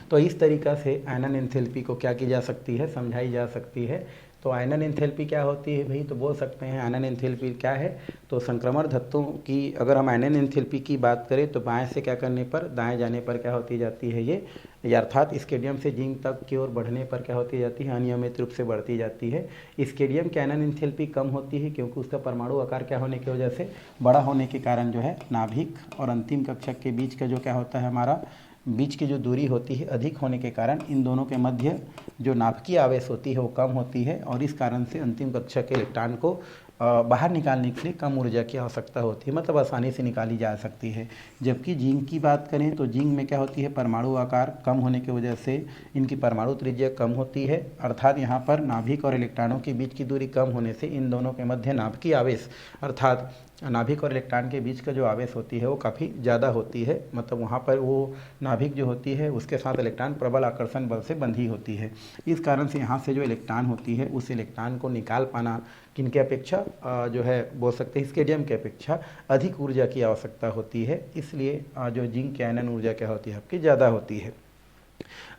तो इस तरीक़ा से आयनन एंथैल्पी को क्या की जा सकती है, समझाई जा सकती है। तो आयनन एंथैल्पी क्या होती है भाई, तो बोल सकते हैं आयनन एंथैल्पी क्या है। तो संक्रमण तत्वों की अगर हम आयनन एंथैल्पी की बात करें तो बाएं से क्या करने पर दाएं जाने पर क्या होती जाती है ये, अर्थात स्केडियम से जिंक तक की ओर बढ़ने पर क्या होती जाती है, अनियमित रूप से बढ़ती जाती है। स्केडियम की आयनन एंथैल्पी कम होती है क्योंकि उसका परमाणु आकार क्या होने की वजह से बड़ा होने के कारण जो है नाभिक और अंतिम कक्षक के बीच का जो क्या होता है हमारा बीच की जो दूरी होती है अधिक होने के कारण इन दोनों के मध्य जो नाभिकीय आवेश होती है वो कम होती है, और इस कारण से अंतिम कक्षा के इलेक्ट्रॉन को बाहर निकालने के लिए कम ऊर्जा की आवश्यकता होती है, मतलब आसानी से निकाली जा सकती है। जबकि जिंक की बात करें तो जिंक में क्या होती है, परमाणु आकार कम होने की वजह से इनकी परमाणु त्रिज्या कम होती है, अर्थात यहाँ पर नाभिक और इलेक्ट्रॉनों के बीच की दूरी कम होने से इन दोनों के मध्य नाभिकीय आवेश अर्थात नाभिक और इलेक्ट्रॉन के बीच का जो आवेश होती है वो काफ़ी ज़्यादा होती है, मतलब वहाँ पर वो नाभिक जो होती है उसके साथ इलेक्ट्रॉन प्रबल आकर्षण बल से बंधी होती है। इस कारण से यहाँ से जो इलेक्ट्रॉन होती है उस इलेक्ट्रॉन को निकाल पाना किनके अपेक्षा जो है बोल सकते हैं स्केडियम के अपेक्षा अधिक ऊर्जा की आवश्यकता होती है, इसलिए जो जिंक की आयनन ऊर्जा क्या होती है आपकी ज़्यादा होती है।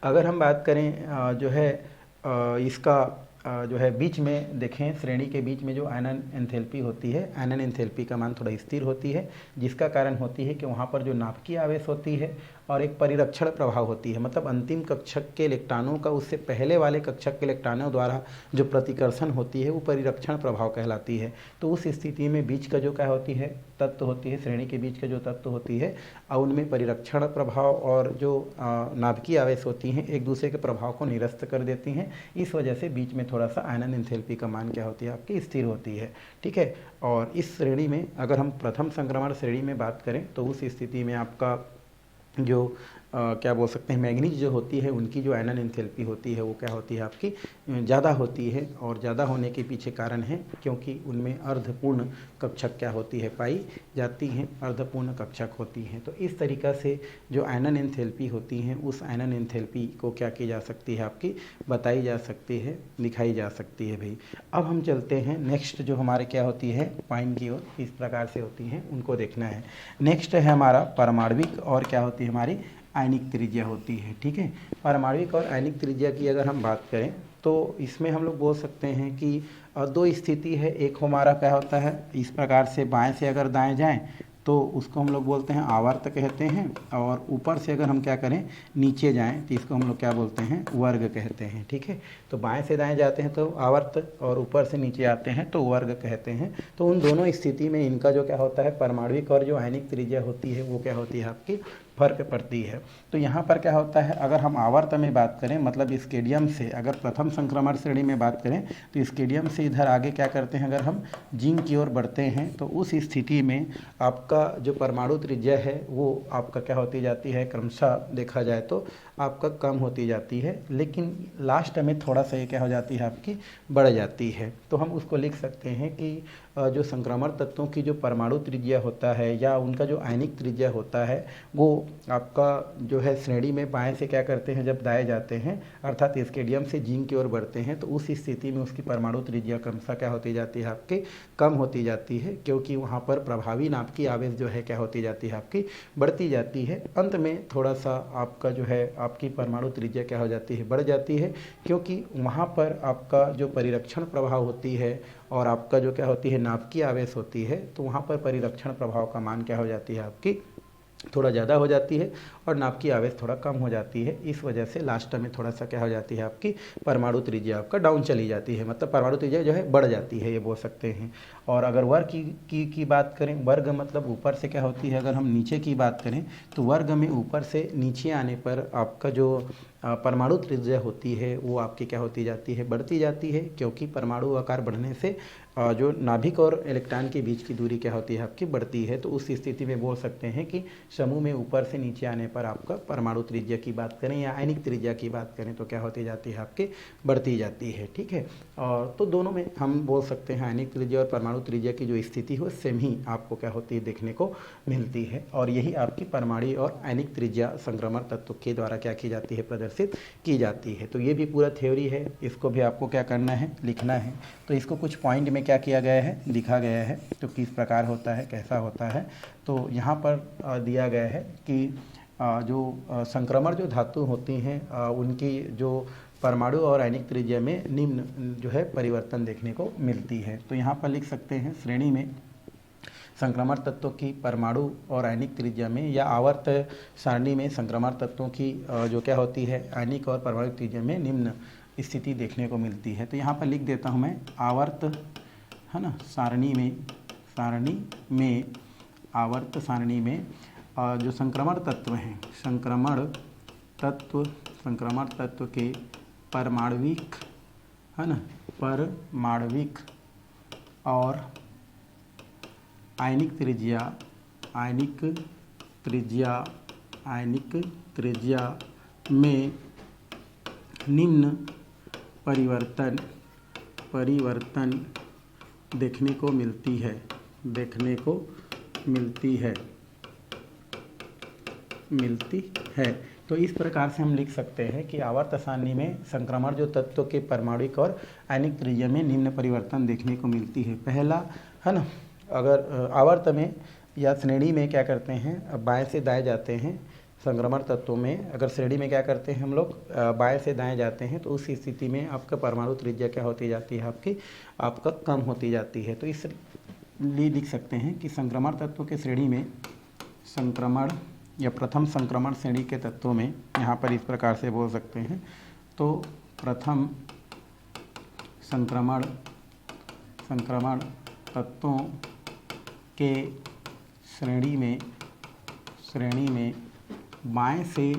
अगर हम बात करें जो है इसका जो है बीच में देखें, श्रेणी के बीच में जो आयनन एंथैल्पी होती है, आयनन एंथैल्पी का मान थोड़ा स्थिर होती है, जिसका कारण होती है कि वहाँ पर जो नाभिकीय आवेश होती है और एक परिरक्षण प्रभाव होती है, मतलब अंतिम कक्षक के इलेक्ट्रॉनों का उससे पहले वाले कक्षक के इलेक्ट्रॉनों द्वारा जो प्रतिकर्षण होती है वो परिरक्षण प्रभाव कहलाती है। तो उस स्थिति में बीच का जो क्या होती है तत्व होती है, श्रेणी के बीच का जो तत्व होती है और उनमें परिरक्षण प्रभाव और जो नाभिकीय आवेश होती हैं एक दूसरे के प्रभाव को निरस्त कर देती हैं। इस वजह से बीच में थोड़ा सा आयनन एंथैल्पी का मान क्या होती है आपकी स्थिर होती है, ठीक है। और इस श्रेणी में अगर हम प्रथम संक्रमण श्रेणी में बात करें तो उस स्थिति में आपका जो क्या बोल सकते हैं मैग्नीज जो होती है उनकी जो आयनन एंथैल्पी होती है वो क्या होती है आपकी ज़्यादा होती है, और ज़्यादा होने के पीछे कारण है क्योंकि उनमें अर्धपूर्ण कक्षक क्या होती है पाई जाती हैं, अर्धपूर्ण कक्षक होती हैं। तो इस तरीक़ा से जो आयनन एंथैल्पी होती हैं उस आयनन एंथैल्पी को क्या की जा सकती है आपकी बताई जा सकती है, दिखाई जा सकती है भाई। अब हम चलते हैं नेक्स्ट जो हमारे क्या होती है पॉइंट की ओर, किस प्रकार से होती हैं उनको देखना है। नेक्स्ट है हमारा परमाणविक और क्या होती है हमारी आयनिक त्रिज्या होती है, ठीक है। परमाणविक और आयनिक त्रिज्या की अगर हम बात करें तो इसमें हम लोग बोल सकते हैं कि दो स्थिति है। एक हमारा क्या होता है इस प्रकार से बाएं से अगर दाएं जाएं तो उसको हम लोग बोलते हैं आवर्त कहते हैं, और ऊपर से अगर हम क्या करें नीचे जाएं तो इसको हम लोग क्या बोलते हैं वर्ग कहते हैं, ठीक है। तो बाएं से दाएं जाते हैं तो आवर्त और ऊपर से नीचे आते हैं तो वर्ग कहते हैं। तो उन दोनों स्थिति में इनका जो क्या होता है परमाणविक और जो आयनिक त्रिज्या होती है वो क्या होती है आपकी फर्क पड़ती है। तो यहाँ पर क्या होता है अगर हम आवर्त में बात करें मतलब स्केडियम से अगर प्रथम संक्रमण श्रेणी में बात करें तो स्केडियम से इधर आगे क्या करते हैं अगर हम जिंक की ओर बढ़ते हैं तो उस स्थिति में आपका जो परमाणु त्रिज्या है वो आपका क्या होती जाती है क्रमशः देखा जाए तो आपका कम होती जाती है, लेकिन लास्ट में थोड़ा सा ये क्या हो जाती है आपकी बढ़ जाती है। तो हम उसको लिख सकते हैं कि जो संक्रमण तत्वों की जो परमाणु त्रिज्या होता है या उनका जो आयनिक त्रिज्या होता है वो आपका जो है श्रेणी में बाएं से क्या करते हैं जब दाएं जाते हैं अर्थात स्केडियम से जिंक की ओर बढ़ते हैं तो उस स्थिति में उसकी परमाणु त्रिज्या क्रमशः क्या होती जाती है आपकी कम होती जाती है, क्योंकि वहाँ पर प्रभावी नाभिकीय आवेश जो है क्या होती जाती है आपकी बढ़ती जाती है। अंत में थोड़ा सा आपका जो है आपकी परमाणु त्रिज्या क्या हो जाती है बढ़ जाती है, क्योंकि वहाँ पर आपका जो परिरक्षण प्रभाव होती है और आपका जो क्या होती है नाभिकीय आवेश होती है तो वहाँ पर परिरक्षण प्रभाव का मान क्या हो जाती है आपकी थोड़ा ज़्यादा हो जाती है और नाभिकीय आवेश थोड़ा कम हो जाती है। इस वजह से लास्ट में थोड़ा सा क्या हो जाती है आपकी परमाणु त्रिज्या आपका डाउन चली जाती है, मतलब परमाणु त्रिज्या जो है बढ़ जाती है ये बोल सकते हैं। और अगर वर्ग की बात करें, वर्ग मतलब ऊपर से क्या होती है अगर हम नीचे की बात करें तो वर्ग में ऊपर से नीचे आने पर आपका जो परमाणु त्रिज्या होती है वो आपकी क्या होती जाती है बढ़ती जाती है, क्योंकि परमाणु आकार बढ़ने से जो नाभिक और इलेक्ट्रॉन के बीच की दूरी क्या होती है आपकी बढ़ती है। तो उस स्थिति में बोल सकते हैं कि समूह में ऊपर से नीचे आने पर आपका परमाणु त्रिज्या की बात करें या आयनिक त्रिज्या की बात करें तो क्या होती जाती है आपकी बढ़ती जाती है, ठीक है। और तो दोनों में हम बोल सकते हैं आयनिक त्रिज्या और परमाणु त्रिज्या की जो स्थिति हो सेम ही आपको क्या होती है देखने को मिलती है, और यही आपकी परमाणु और आयनिक त्रिज्या संक्रमण तत्व के द्वारा क्या की जाती है प्रदर्शित की जाती है। तो ये भी पूरा थ्योरी है, इसको भी आपको क्या करना है लिखना है। तो इसको कुछ पॉइंट में क्या किया गया है लिखा गया है, तो किस प्रकार होता है कैसा होता है। तो यहाँ पर दिया गया है कि जो संक्रमण जो धातु होती हैं उनकी जो परमाणु और आयनिक त्रिज्या में निम्न जो है परिवर्तन देखने को मिलती है। तो यहाँ पर लिख सकते हैं श्रेणी में संक्रमण तत्वों की परमाणु और आयनिक त्रिज्या में या आवर्त सारणी में संक्रमण तत्वों की जो क्या होती है आयनिक और परमाणु त्रिज्या में निम्न स्थिति देखने को मिलती है। तो यहाँ पर लिख देता हूँ मैं आवर्त है ना सारणी में आवर्त सारणी में जो संक्रमण तत्व हैं, संक्रमण तत्व के परमाणविक, है ना, परमाणविक और आयनिक त्रिज्या में निम्न परिवर्तन देखने को मिलती है। तो इस प्रकार से हम लिख सकते हैं कि आवर्त सारणी में संक्रमण जो तत्व के परमाणुक और आयनिक त्रिज्या में निम्न परिवर्तन देखने को मिलती है। पहला, है ना, अगर आवर्त में या श्रेणी में क्या करते हैं, बाएं से दाएं जाते हैं। संक्रमण तत्वों में अगर श्रेणी में क्या करते हैं हम लोग, बाएं से दाएं जाते हैं, तो उस स्थिति में आपका परमाणु त्रिज्या क्या होती जाती है, आपका कम होती जाती है। तो इसलिए लिख सकते हैं कि संक्रमण तत्वों के श्रेणी में संक्रमण या प्रथम संक्रमण श्रेणी के तत्वों में, यहाँ पर इस प्रकार से बोल सकते हैं, तो प्रथम संक्रमण तत्वों के श्रेणी में बाएं से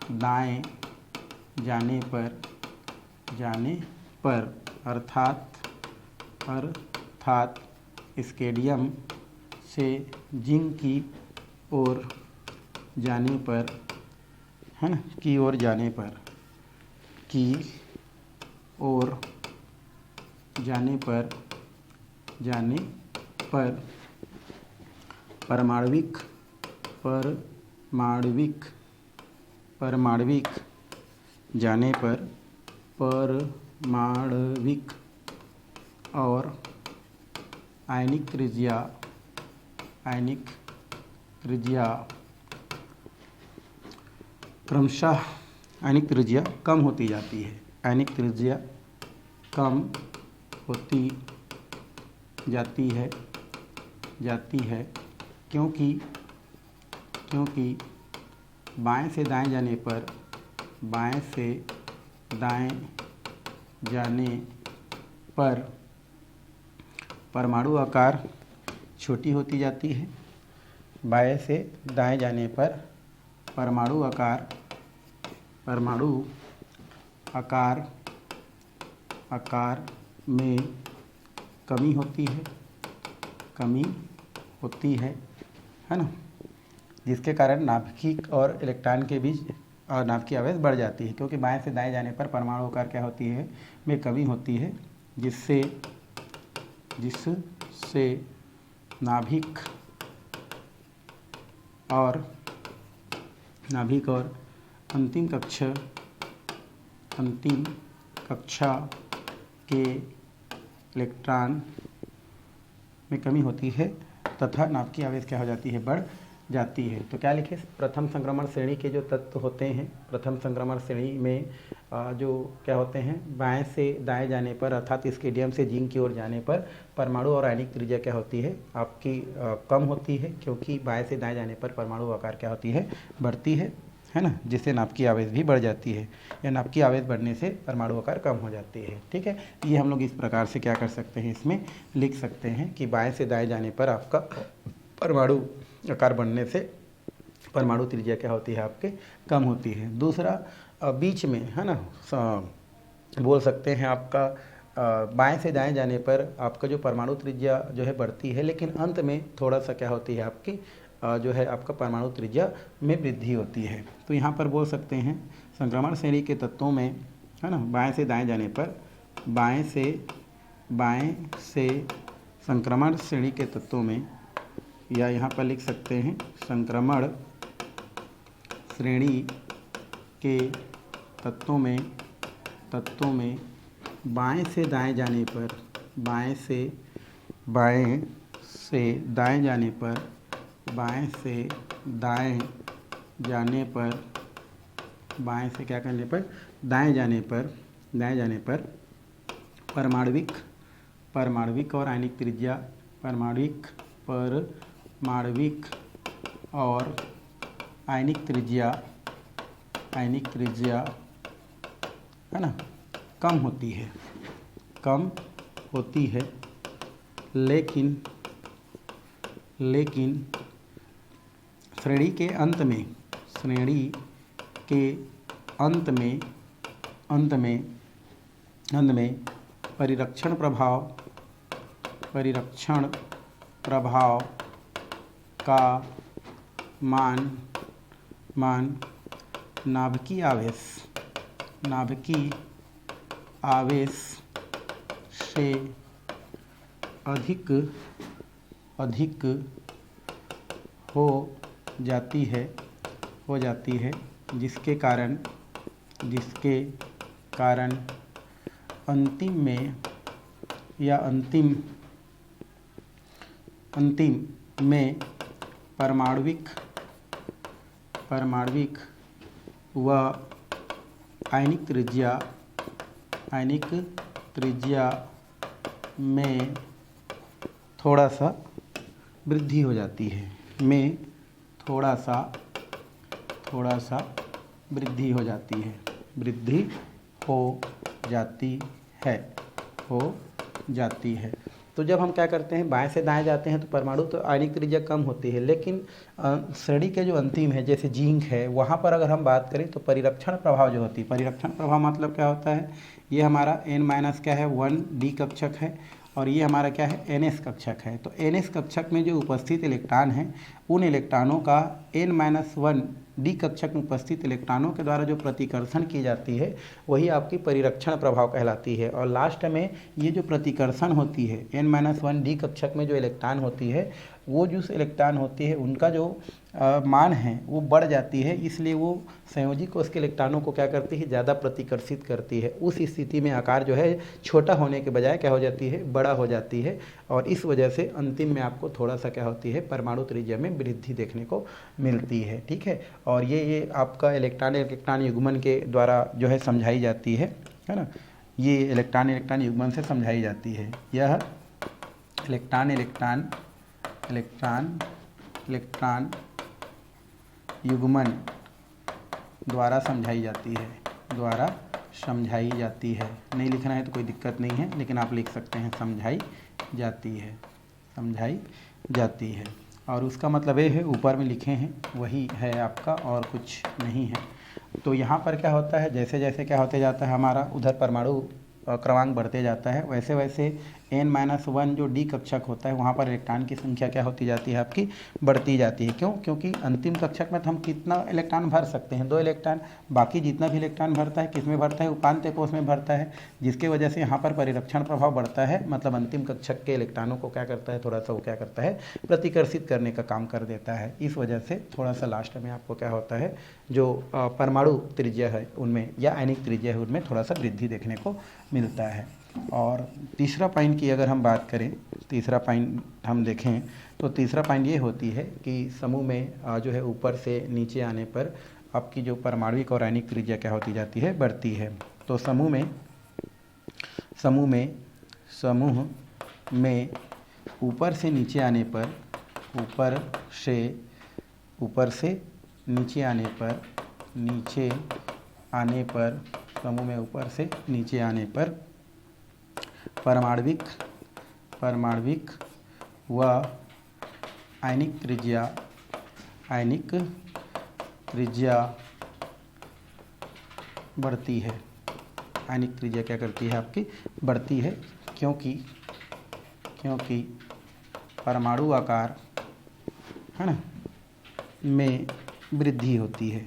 दाएं जाने पर अर्थात स्टेडियम से जिंक की ओर जाने पर, है ना, की ओर जाने पर परमाणविक जाने पर परमाणविक और आयनिक त्रिज्या क्रमशः आयनिक त्रिज्या कम होती जाती है। आयनिक त्रिज्या कम होती जाती है क्योंकि बाएं से दाएं जाने पर परमाणु आकार छोटी होती जाती है। बाएं से दाएं जाने पर परमाणु आकार में कमी होती है, ना, जिसके कारण नाभिक और इलेक्ट्रॉन के बीच नाभिकीय आवेश बढ़ जाती है। क्योंकि बाएं से दाएं जाने पर परमाणु आकार क्या होती है, में कमी होती है, जिससे नाभिक और अंतिम कक्षा के इलेक्ट्रॉन में कमी होती है तथा नाभिकीय आवेश क्या हो जाती है, बढ़ जाती है। तो क्या लिखे, प्रथम संक्रमण श्रेणी के जो तत्व होते हैं, प्रथम संक्रमण श्रेणी में जो क्या होते हैं, बाएं से दाएं जाने पर अर्थात स्टेडियम से जिंक की ओर जाने पर परमाणु और आयनिक त्रिज्या क्या होती है, आपकी कम होती है, क्योंकि बाएं से दाएं जाने पर परमाणु आकार क्या होती है, बढ़ती है ना, जिससे नाभिकीय आवेश भी बढ़ जाती है, या नाभिकीय आवेश बढ़ने से परमाणु आकार कम हो जाती है। ठीक है, ये हम लोग इस प्रकार से क्या कर सकते हैं, इसमें लिख सकते हैं कि बाएं से दाएं जाने पर आपका परमाणु आकार बढ़ने से परमाणु त्रिज्या क्या होती है, आपके कम होती है। दूसरा, बीच में, है ना, बोल सकते हैं आपका बाएं से दाएं जाने पर आपका जो परमाणु त्रिज्या जो है बढ़ती है, लेकिन अंत में थोड़ा सा क्या होती है, आपकी जो है आपका परमाणु त्रिज्या में वृद्धि होती है। तो यहाँ पर बोल सकते हैं संक्रमण श्रेणी के तत्वों में, है ना, बाएं से दाएं जाने पर बाएं से संक्रमण श्रेणी के तत्वों में, या यहाँ पर लिख सकते हैं संक्रमण श्रेणी के तत्वों में बाएं से दाएं जाने पर बाएं से दाएं जाने पर परमाणविक और आयनिक त्रिज्या है ना, कम होती है, लेकिन श्रेणी के अंत में, श्रेणी के अंत में परिरक्षण प्रभाव का मान नाभिकीय आवेश से अधिक हो जाती है, जिसके कारण अंतिम में परमाणविक व आयनिक त्रिज्या में थोड़ा सा वृद्धि हो जाती है, वृद्धि हो जाती है। तो जब हम क्या करते हैं, बाएं से दाएं जाते हैं तो परमाणु तो आयनिक त्रिज्या कम होती है, लेकिन श्रेणी के जो अंतिम है जैसे जिंक है, वहाँ पर अगर हम बात करें तो परिरक्षण प्रभाव जो होती है, परिरक्षण प्रभाव मतलब क्या होता है, ये हमारा n- क्या है 1d कक्षक है और ये हमारा क्या है ns कक्षक है। तो ns कक्षक में जो उपस्थित इलेक्ट्रॉन हैं, उन इलेक्ट्रॉनों का n-1d कक्षक में उपस्थित इलेक्ट्रॉनों के द्वारा जो प्रतिकर्षण की जाती है वही आपकी परिरक्षण प्रभाव कहलाती है। और लास्ट में ये जो प्रतिकर्षण होती है n-1d कक्षक में जो इलेक्ट्रॉन होती है, वो जो इलेक्ट्रॉन होती है उनका जो मान है वो बढ़ जाती है, इसलिए वो संयोजी कोष के इलेक्ट्रॉनों को क्या करती है, ज़्यादा प्रतिकर्षित करती है। उस स्थिति में आकार जो है छोटा होने के बजाय क्या हो जाती है, बड़ा हो जाती है, और इस वजह से अंतिम में आपको थोड़ा सा क्या होती है, परमाणु त्रिज्या में वृद्धि देखने को मिलती है। ठीक है, और ये आपका इलेक्ट्रॉन युग्मन के द्वारा जो है समझाई जाती है ना, ये इलेक्ट्रॉन युग्मन से समझाई जाती है। यह इलेक्ट्रॉन युग्मन द्वारा समझाई जाती है, नहीं लिखना है तो कोई दिक्कत नहीं है, लेकिन आप लिख सकते हैं समझाई जाती है। और उसका मतलब ये है, ऊपर में लिखे हैं वही है आपका, और कुछ नहीं है। तो यहाँ पर क्या होता है, जैसे जैसे क्या होते जाता है हमारा उधर परमाणु क्रमांक बढ़ते जाता है, वैसे वैसे n-1 जो d कक्षक होता है वहाँ पर इलेक्ट्रॉन की संख्या क्या होती जाती है, आपकी बढ़ती जाती है। क्यों? क्योंकि अंतिम कक्षक में तो हम कितना इलेक्ट्रॉन भर सकते हैं, 2 इलेक्ट्रॉन, बाकी जितना भी इलेक्ट्रॉन भरता है किस में भरता है, उपांत्य कोष में भरता है, जिसके वजह से यहाँ पर परिरक्षण प्रभाव बढ़ता है, मतलब अंतिम कक्षक के इलेक्ट्रॉनों को क्या करता है, थोड़ा सा वो क्या करता है, प्रतिकर्षित करने का काम कर देता है। इस वजह से थोड़ा सा लास्ट में आपको क्या होता है, जो परमाणु त्रिज्या है उनमें या आयनिक त्रिज्या है उनमें थोड़ा सा वृद्धि देखने को मिलता है। और तीसरा पॉइंट की अगर हम बात करें, तीसरा पॉइंट हम देखें तो तीसरा पॉइंट ये होती है कि समूह में जो है ऊपर से नीचे आने पर आपकी जो परमाणुविक और आयनिक त्रिज्या क्या होती जाती है, बढ़ती है। तो समूह में ऊपर से नीचे आने पर समूह में ऊपर से नीचे आने पर परमाणुविक व आयनिक त्रिज्या बढ़ती है। आयनिक त्रिज्या क्या करती है, आपकी बढ़ती है, क्योंकि परमाणु आकार है ना में वृद्धि होती है।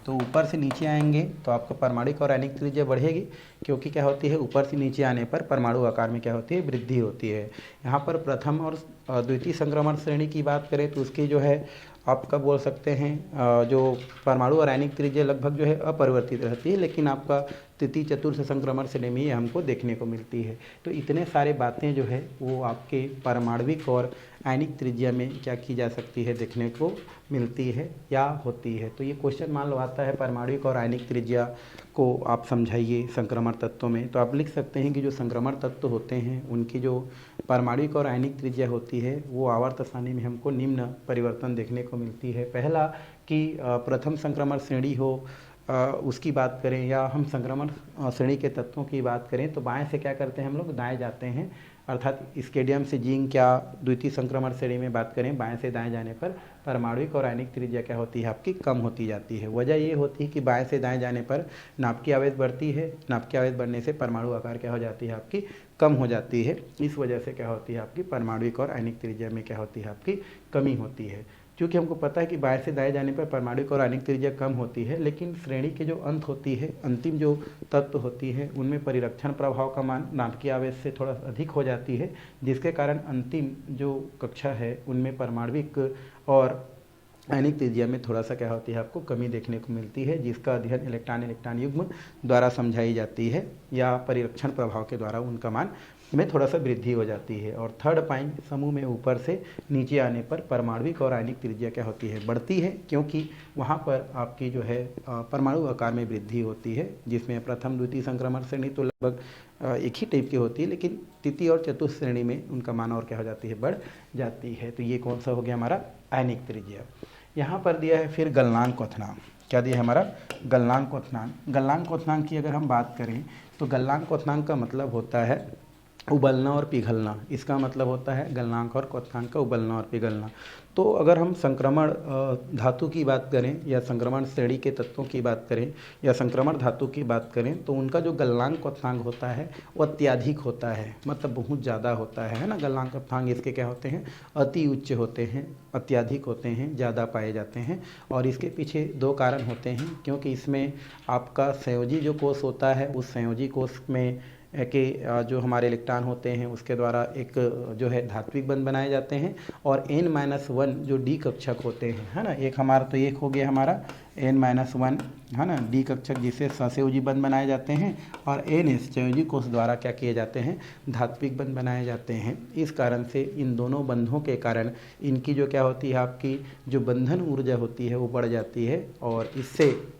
तो ऊपर से नीचे आएंगे तो आपका परमाणुविक और आयनिक त्रिज्या बढ़ेगी, क्योंकि क्या होती है, ऊपर से नीचे आने पर परमाणु आकार में क्या होती है, वृद्धि होती है। यहाँ पर प्रथम और द्वितीय संक्रमण श्रेणी की बात करें तो उसकी जो है आपका बोल सकते हैं जो परमाणु और आयनिक त्रिज्या लगभग जो है अपरिवर्तित रहती है, लेकिन आपका तृतीय चतुर्थ संक्रमण श्रेणी में ये हमको देखने को मिलती है। तो इतने सारे बातें जो है वो आपके परमाणुविक और आयनिक त्रिज्या में क्या की जा सकती है, देखने को मिलती है या होती है। तो ये क्वेश्चन मान लो आता है, परमाणुविक और आयनिक त्रिज्या को आप समझाइए संक्रमण तत्वों में, तो आप लिख सकते हैं कि जो संक्रमण तत्व होते हैं उनकी जो परमाणुविक और आयनिक त्रिज्या होती है वो आवर्त सारणी में हमको निम्न परिवर्तन देखने को मिलती है। पहला कि प्रथम संक्रमण श्रेणी हो उसकी बात करें, या हम संक्रमण श्रेणी के तत्वों की बात करें तो बाएं से क्या करते हैं हम लोग, दाएं जाते हैं, अर्थात स्केडियम से जिंक या द्वितीय संक्रमण श्रेणी में बात करें, बाएं से दाएं जाने पर परमाणुविक और आयनिक त्रिज्या क्या होती है आपकी, कम होती जाती है। वजह ये होती है कि बाएं से दाएं जाने पर नाभिकीय आवेश बढ़ती है, नाभिकीय आवेश बढ़ने से परमाणु आकार क्या हो जाती है आपकी, कम हो जाती है। इस वजह से क्या होती है आपकी परमाणुविक और आयनिक त्रिज्या में क्या होती है आपकी कमी होती है। क्योंकि हमको पता है कि बाएं से दाएं जाने पर परमाणुविक और आयनिक त्रिज्या कम होती है, लेकिन श्रेणी के जो अंत होती है, अंतिम जो तत्व होती है, उनमें परिरक्षण प्रभाव का मान नाभिकीय आवेश से थोड़ा अधिक हो जाती है, जिसके कारण अंतिम जो कक्षा है उनमें परमाणुविक और आयनिक त्रिज्या में थोड़ा सा क्या होती है आपको कमी देखने को मिलती है, जिसका अध्ययन इलेक्ट्रॉन इलेक्ट्रॉन युग्म द्वारा समझाई जाती है या परिरक्षण प्रभाव के द्वारा उनका मान में थोड़ा सा वृद्धि हो जाती है। और थर्ड पॉइंट, समूह में ऊपर से नीचे आने पर परमाणुविक और आयनिक त्रिज्या क्या होती है, बढ़ती है, क्योंकि वहाँ पर आपकी जो है परमाणु आकार में वृद्धि होती है, जिसमें प्रथम द्वितीय संक्रमण श्रेणी तो लगभग एक ही टाइप की होती है, लेकिन तृतीय और चतुर्थ श्रेणी में उनका मान और क्या हो जाती है, बढ़ जाती है। तो ये कौन सा हो गया हमारा आयनिक त्रिज्या। यहाँ पर दिया है फिर गलनांक क्वथनांक, क्या दिया है हमारा गलनांक क्वथनांक। गलनांक क्वथनांक की अगर हम बात करें तो गलनांक क्वथनांक का मतलब होता है उबलना और पिघलना। इसका मतलब होता है गलनांक और क्वथनांक का उबलना और पिघलना। तो अगर हम संक्रमण धातु की बात करें या संक्रमण श्रेणी के तत्वों की बात करें या संक्रमण धातु की बात करें तो उनका जो गलनांक क्वथनांक होता है वो अत्यधिक होता है, मतलब बहुत ज़्यादा होता है ना। गलनांक क्वथनांक इसके क्या होते हैं, अति उच्च होते हैं, अत्यधिक होते हैं, ज़्यादा पाए जाते हैं। और इसके पीछे दो कारण होते हैं, क्योंकि इसमें आपका संयोजी जो कोष होता है उस संयोजी कोष में के जो हमारे इलेक्ट्रॉन होते हैं उसके द्वारा एक जो है धात्विक बंध बनाए जाते हैं, और n-1 जो डी कक्षक होते हैं, है ना। एक हमारा तो एक हो गया हमारा n-1, है ना, डी कक्षक जिससे सहसंयोजी बंध बनाए जाते हैं, और NS संयोजी कोष द्वारा क्या किए जाते हैं, धात्विक बंध बनाए जाते हैं। इस कारण से इन दोनों बंधों के कारण इनकी जो क्या होती है आपकी जो बंधन ऊर्जा होती है वो बढ़ जाती है, और इससे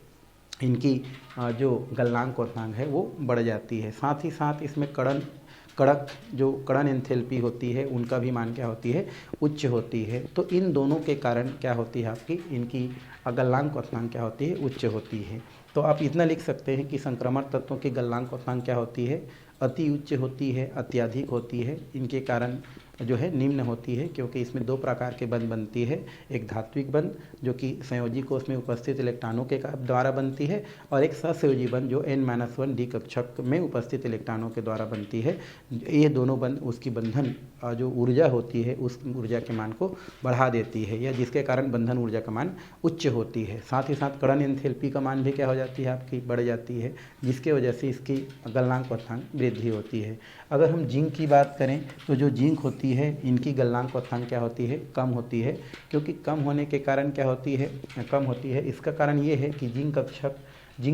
इनकी जो गलनांक क्वथनांक है वो बढ़ जाती है। साथ ही साथ इसमें कड़क जो कड़न एंथैल्पी होती है उनका भी मान क्या होती है, उच्च होती है। तो इन दोनों के कारण क्या होती है आपकी इनकी गलनांक क्वथनांक क्या होती है, उच्च होती है। तो आप इतना लिख सकते हैं कि संक्रमण तत्वों की गलनांक क्वथनांक क्या होती है, अति उच्च होती है, अत्यधिक होती है। इनके कारण जो है निम्न होती है, क्योंकि इसमें दो प्रकार के बंध बनती है, एक धात्विक बंध जो कि संयोजी कोष में उपस्थित इलेक्ट्रॉनों के द्वारा बनती है, और एक सहसंयोजी बंध जो n-1 डी कक्षक में उपस्थित इलेक्ट्रॉनों के द्वारा बनती है। ये दोनों बंध उसकी बंधन जो ऊर्जा होती है उस ऊर्जा के मान को बढ़ा देती है, या जिसके कारण बंधन ऊर्जा का मान उच्च होती है। साथ ही साथ कड़न एंथैल्पी का मान भी क्या हो जाती है आपकी, बढ़ जाती है, जिसके वजह से इसकी गलनांक क्वथनांक वृद्धि होती है। अगर हम जिंक की बात करें तो जो जिंक होती है इनकी गलनांक क्वथनांक क्या होती है, कम होती है, क्योंकि कम होने के कारण क्या होती है, कम होती है। इसका कारण ये है कि जिंक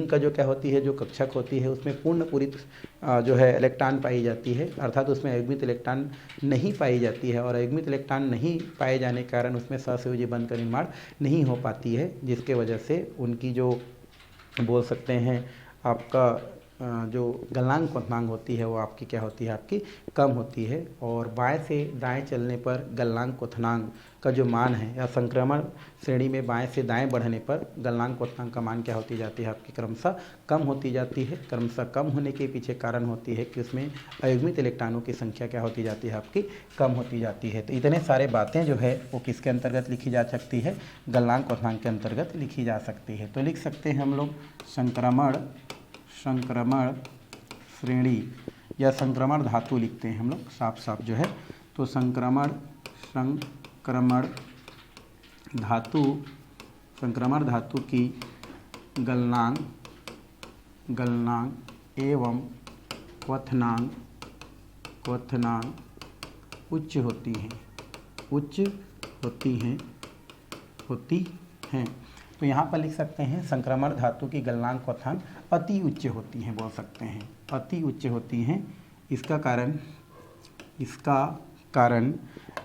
का जो क्या होती है, जो कक्षक होती है उसमें पूर्ण पूरित जो है इलेक्ट्रॉन पाई जाती है, अर्थात उसमें अयुग्मित इलेक्ट्रॉन नहीं पाई जाती है, और अयुग्मित इलेक्ट्रॉन नहीं पाए जाने के कारण उसमें सहसंयोजी बंध का निर्माण नहीं हो पाती है, जिसके वजह से उनकी जो बोल सकते हैं आपका जो गलनांक क्वथनांक होती है वो आपकी क्या होती है, आपकी कम होती है। और बाएं से दाएं चलने पर गलनांक क्वथनांक का जो मान है, या संक्रमण श्रेणी में बाएं से दाएं बढ़ने पर गलनांक क्वथनांक का मान क्या होती जाती है आपकी, क्रमशः कम होती जाती है। क्रमशः कम होने के पीछे कारण होती है कि उसमें अयुग्मित इलेक्ट्रॉनों की संख्या क्या होती जाती है आपकी, कम होती जाती है। तो इतने सारे बातें जो है वो किसके अंतर्गत लिखी जा सकती है, गलनांक क्वथनांक के अंतर्गत लिखी जा सकती है। तो लिख सकते हैं हम लोग संक्रमण श्रेणी या संक्रमण धातु लिखते हैं हम लोग साफ साफ जो है। तो संक्रमण धातु की गलनांक एवं क्वथनांक उच्च होती हैं। तो यहाँ पर लिख सकते हैं संक्रमण धातु की गलनांक क्वथनांक अति उच्च होती हैं, बोल सकते हैं अति उच्च होती हैं। इसका कारण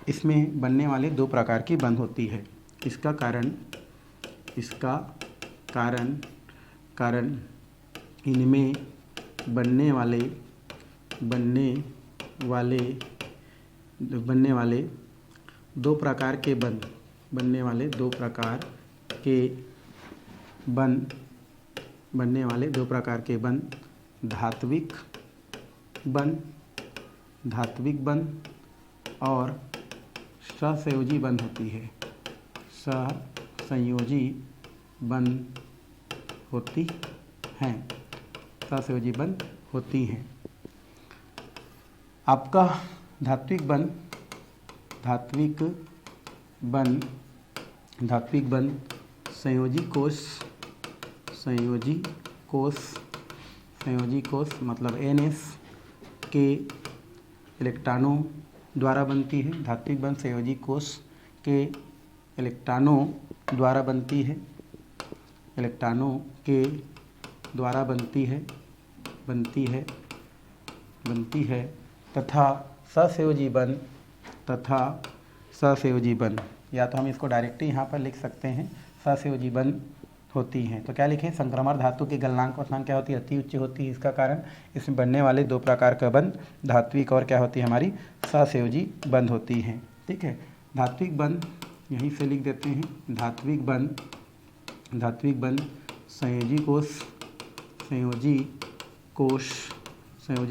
इसमें बनने वाले दो प्रकार की बंध होती है। इसका कारण इनमें बनने वाले दो प्रकार के बंध धात्विक बंध धात्विक बंध और सहसंयोजी बंध होती है। सहसंयोजी बंध होती हैं, सहसंयोजी बंध होती हैं। आपका धात्विक बंध संयोजी कोष मतलब NS के इलेक्ट्रॉनों द्वारा बनती है। धात्विक बंध संयोजी कोष के इलेक्ट्रॉनों द्वारा बनती है, इलेक्ट्रॉनों के द्वारा बनती है तथा सहसंयोजी बंध या तो हम इसको डायरेक्टली यहाँ पर लिख सकते हैं, सहसंयोजी बंध होती हैं। तो क्या लिखें, संक्रमण धातु की गलनांक क्वथनांक क्या होती है, अति उच्च होती है। इसका कारण इसमें बनने वाले दो प्रकार का बंध धात्विक और क्या होती है हमारी सहसंयोजी बंध होती हैं। ठीक है, धात्विक बंध यहीं से लिख देते हैं, धात्विक बंध संयोजी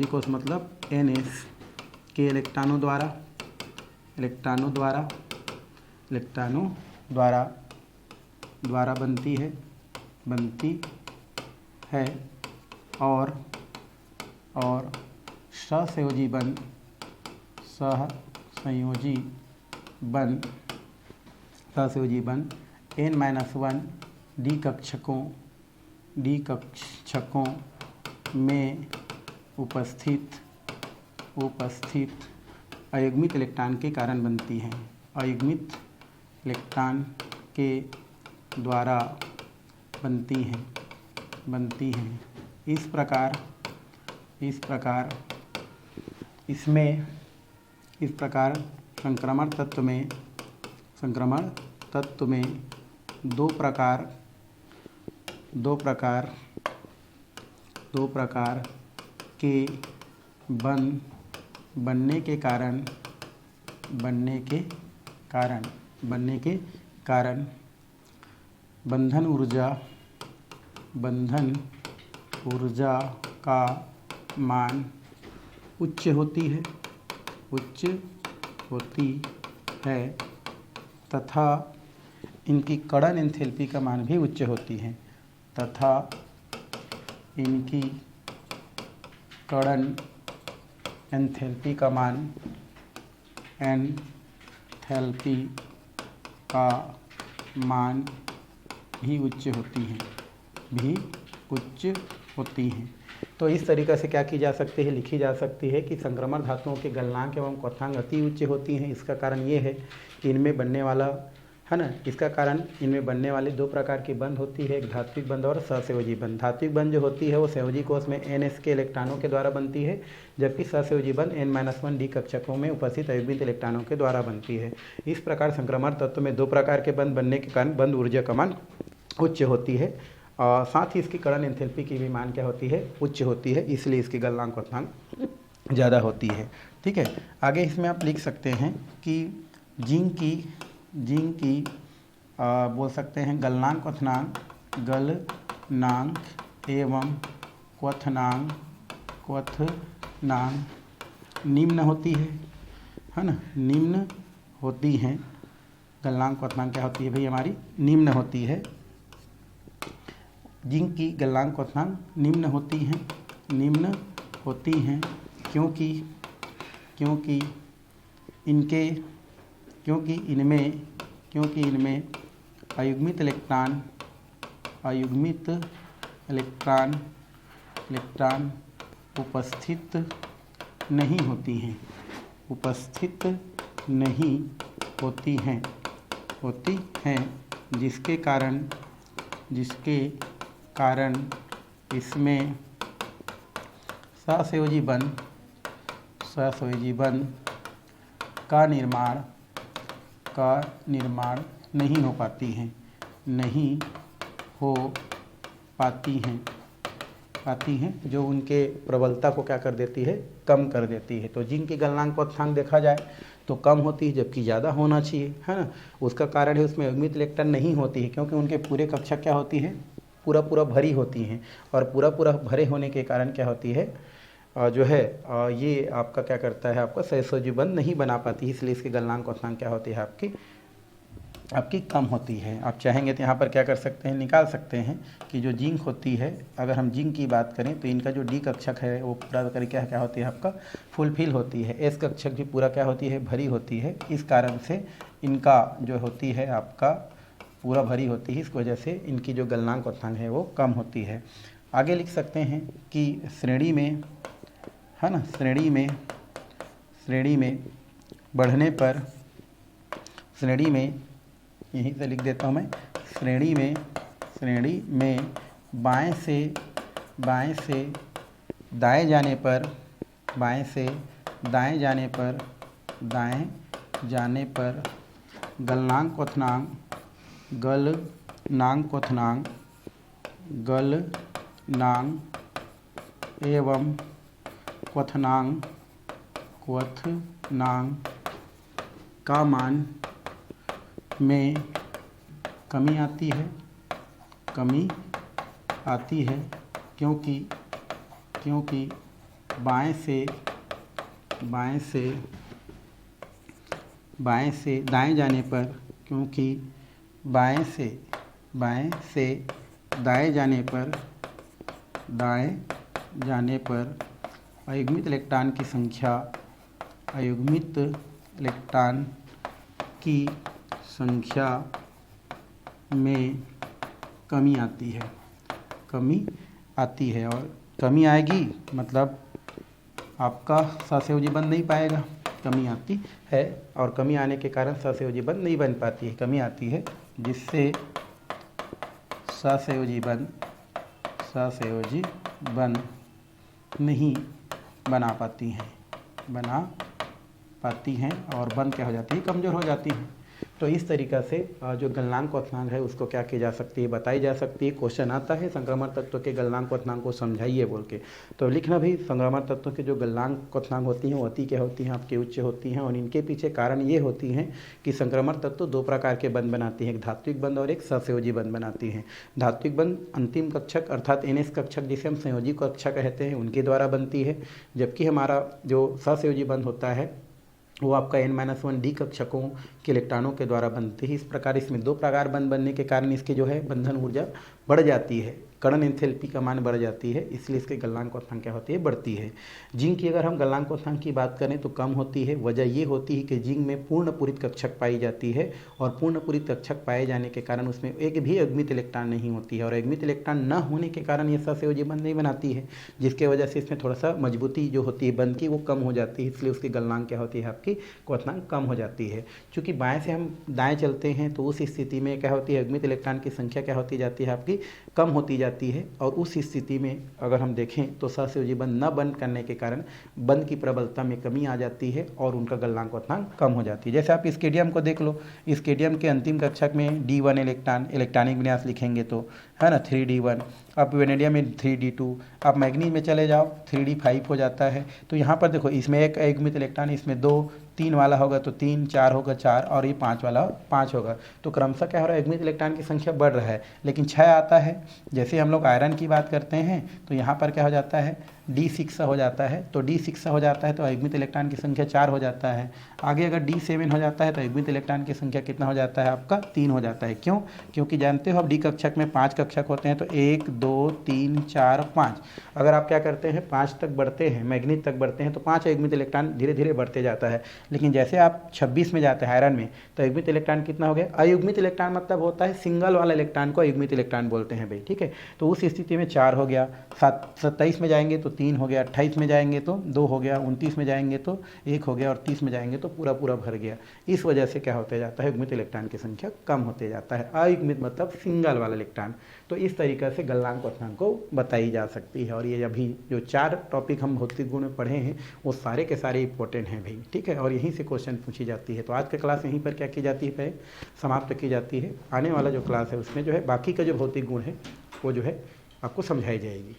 कोष मतलब NS के इलेक्ट्रॉनों द्वारा बनती है और सहसंयोजी बंध N-1 डी कक्षकों में उपस्थित अयुग्मित इलेक्ट्रॉन के कारण बनती हैं, अयुग्मित इलेक्ट्रॉन के द्वारा बनती हैं। इस प्रकार संक्रमण तत्व में दो प्रकार के बनने के कारण बंधन ऊर्जा का मान उच्च होती है तथा इनकी कड़न एंथैल्पी का मान भी उच्च होती है तथा इनकी कड़न एंथैल्पी का मान भी उच्च होती हैं। तो इस तरीक़े से क्या की जा सकती है, लिखी जा सकती है कि संक्रमण धातुओं के गलनांक एवं क्वथनांक अति उच्च होती हैं। इसका कारण ये है कि इनमें बनने वाला है ना, इसका कारण इनमें बनने वाले दो प्रकार की बंध होती है, एक धात्विक बंध और सहसंयोजी बंध। धात्विक बंध जो होती है वो संयोजी कोष में NS के इलेक्ट्रॉनों के द्वारा बनती है, जबकि सहसंयोजी बंध N-1 डी कक्षकों में उपस्थित अयुग्मित इलेक्ट्रॉनों के द्वारा बनती है। इस प्रकार संक्रमण तत्व में दो प्रकार के बंध बनने के कारण बंध ऊर्जा का मान उच्च होती है और साथ ही इसकी कड़न एंथैल्पी की भी मान क्या होती है, उच्च होती है, इसलिए इसकी गलनांक क्वथनांक ज़्यादा होती है। ठीक है, आगे इसमें आप लिख सकते हैं कि जिंक की बोल सकते हैं गलनांक एवं क्वथनांक निम्न होती है ना, निम्न होती हैं। गलनांक क्वथनांक क्या होती है भाई हमारी, निम्न होती है। जिंक की गलनांक क्वथनांक निम्न होती हैं क्योंकि इनमें अयुग्मित इलेक्ट्रॉन उपस्थित नहीं होती हैं, जिसके कारण इसमें सहसंयोजी बंध का निर्माण नहीं हो पाती हैं, जो उनके प्रबलता को क्या कर देती है, कम कर देती है। तो जिंक की गलनांक क्वथनांक देखा जाए तो कम होती है, जबकि ज़्यादा होना चाहिए, है ना। उसका कारण है उसमें अयुग्मित इलेक्ट्रॉन नहीं होती है, क्योंकि उनके पूरे कक्षा क्या होती है, पूरा भरी होती हैं, और पूरा भरे होने के कारण क्या होती है, जो है ये आपका क्या करता है, आपका सहसंयोजी बंध नहीं बना पाती, इसलिए इसके गलनांक क्वथनांक क्या होती है, आपकी कम होती है। आप चाहेंगे तो यहाँ पर क्या कर सकते हैं, निकाल सकते हैं कि जो जिंक होती है, अगर हम जिंक की बात करें तो इनका जो डी कक्षक है वो पूरा करके क्या होती है, आपका फुलफिल होती है। एस कक्षक भी पूरा क्या होती है, भरी होती है। इस कारण से इनका जो होती है आपका पूरा भरी होती है, इस वजह से इनकी जो गलनांक क्वथनांक है वो कम होती है। आगे लिख सकते हैं कि श्रेणी में, है ना, श्रेणी में बढ़ने पर, श्रेणी में यहीं से लिख देता हूँ मैं, श्रेणी में बाएं से दाएं जाने पर, बाएं से दाएं जाने पर गलनांक एवं क्वथनांक का मान में कमी आती है, क्योंकि बाएं से दाएं जाने पर, क्योंकि बाएं से दाएं जाने पर अयुग्मित इलेक्ट्रॉन की संख्या में कमी आती है, और कमी आएगी मतलब आपका सहसंयोजी बंध नहीं पाएगा। कमी आती है और कमी आने के कारण सहसंयोजी बंध नहीं बन पाती है, कमी आती है जिससे सहसंयोजी बंध नहीं बना पाती हैं और बंध क्या हो जाती है, कमज़ोर हो जाती हैं। तो इस तरीक़ा से जो गलनांक क्वथनांक है उसको क्या की जा सकती है, बताई जा सकती है। क्वेश्चन आता है संक्रमण तत्व के गलनांक क्वथनांक को समझाइए बोल के, तो लिखना भी संक्रमण तत्व के जो गलनांक क्वथनांक होती हैं वो अति क्या होती हैं, आपके उच्च होती हैं। और इनके पीछे कारण ये होती हैं कि संक्रमण तत्व दो प्रकार के बंध बनाती हैं, एक धात्विक बंध और एक सहसंयोजी बंध बनाती हैं। धात्विक बंध अंतिम कक्षक अर्थात NS कक्षक जिसे हम संयोजी कक्षा कहते हैं उनके द्वारा बनती है, जबकि हमारा जो सहसंयोजी बंध होता है वो आपका N-1 डी कक्षकों के इलेक्ट्रॉनों के द्वारा बनते हैं। इस प्रकार इसमें दो प्रकार बंध बनने के कारण इसके जो है बंधन ऊर्जा बढ़ जाती है, कर्ण एंथैल्पी का मान बढ़ जाती है, इसलिए इसके गलनांक क्वथनांक क्या होती है, बढ़ती है। जिंक की अगर हम गलनांक क्वथनांक की बात करें तो कम होती है। वजह ये होती है कि जिंक में पूर्ण पूरित कक्षक पाई जाती है और पूर्ण पूरित कक्षक पाए जाने के कारण उसमें एक भी अयुग्मित इलेक्ट्रॉन नहीं होती है, और अयुग्मित इलेक्ट्रॉन न होने के कारण ये सहसंयोजी बंध नहीं बनाती है, जिसके वजह से इसमें थोड़ा सा मजबूती जो होती है बंध की वो कम हो जाती है, इसलिए उसकी गलनांक क्या होती है, आपकी क्वथनांक कम हो जाती है। चूँकि बाएँ से हम दाएँ चलते हैं तो उस स्थिति में क्या होती है, अयुग्मित इलेक्ट्रॉन की संख्या क्या होती जाती है, आपकी कम होती जाती है। और उस स्थिति में अगर हम देखें तो सहसंयोजी बंध न बंद करने के कारण बंध की प्रबलता में कमी आ जाती है और उनका गलनांक क्वथनांक कम हो जाती है। जैसे आप स्केडियम को देख लो, स्केडियम के अंतिम कक्षक में D1 इलेक्ट्रॉनिक विन्यास लिखेंगे तो है ना 3D1, अब वेनेडियम में 3D2, आप मैग्नीज में चले जाओ 3D5 हो जाता है। तो यहाँ पर देखो इसमें एक अयुग्मित इलेक्ट्रॉन, इसमें 2, 3 वाला होगा तो 3, 4 होगा 4 और ये 5 वाला 5 होगा। तो क्रमशः क्या हो रहा है, अयुग्मित इलेक्ट्रॉन की संख्या बढ़ रहा है, लेकिन 6 आता है। जैसे हम लोग आयरन की बात करते हैं तो यहाँ पर क्या हो जाता है, D6 हो जाता है। तो D6 हो जाता है तो अयुग्मित इलेक्ट्रॉन की संख्या 4 हो जाता है। आगे अगर D7 हो जाता है तो अयुग्मित इलेक्ट्रॉन की संख्या कितना हो जाता है, आपका 3 हो जाता है। क्यों? क्योंकि जानते हो अब डी कक्षक में 5 कक्षक होते हैं, तो 1, 2, 3, 4, 5। अगर आप क्या करते हैं 5 तक बढ़ते हैं, मैग्नीज तक बढ़ते हैं तो 5 अयुग्मित इलेक्ट्रॉन धीरे धीरे बढ़ते जाता है। लेकिन जैसे आप 26 में जाते हैं आयरन में तो अयुग्मित इलेक्ट्रॉन कितना हो गया, अयुग्मित इलेक्ट्रॉन मतलब होता है सिंगल वाला इलेक्ट्रॉन को अयुग्मित इलेक्ट्रॉन बोलते हैं भाई, ठीक है। तो उस स्थिति में 4 हो गया, 27 में जाएंगे तो 3 हो गया, 28 में जाएंगे तो 2 हो गया, 29 में जाएंगे तो 1 हो गया और 30 में जाएंगे तो पूरा पूरा भर गया। इस वजह से क्या होते जाता है, युग्मित इलेक्ट्रॉन की संख्या कम होते जाता है। अयुग्मित मतलब सिंगल वाला इलेक्ट्रॉन। तो इस तरीक़े से गलनांक क्वथनांक को बताई जा सकती है। और ये अभी जो 4 टॉपिक हम भौतिक गुण में पढ़े हैं वो सारे के सारे इंपॉर्टेंट हैं भाई, ठीक है। और यहीं से क्वेश्चन पूछी जाती है। तो आज की क्लास यहीं पर क्या की जाती है, समाप्त की जाती है। आने वाला जो क्लास है उसमें जो है बाकी का जो भौतिक गुण है वो जो है आपको समझाई जाएगी।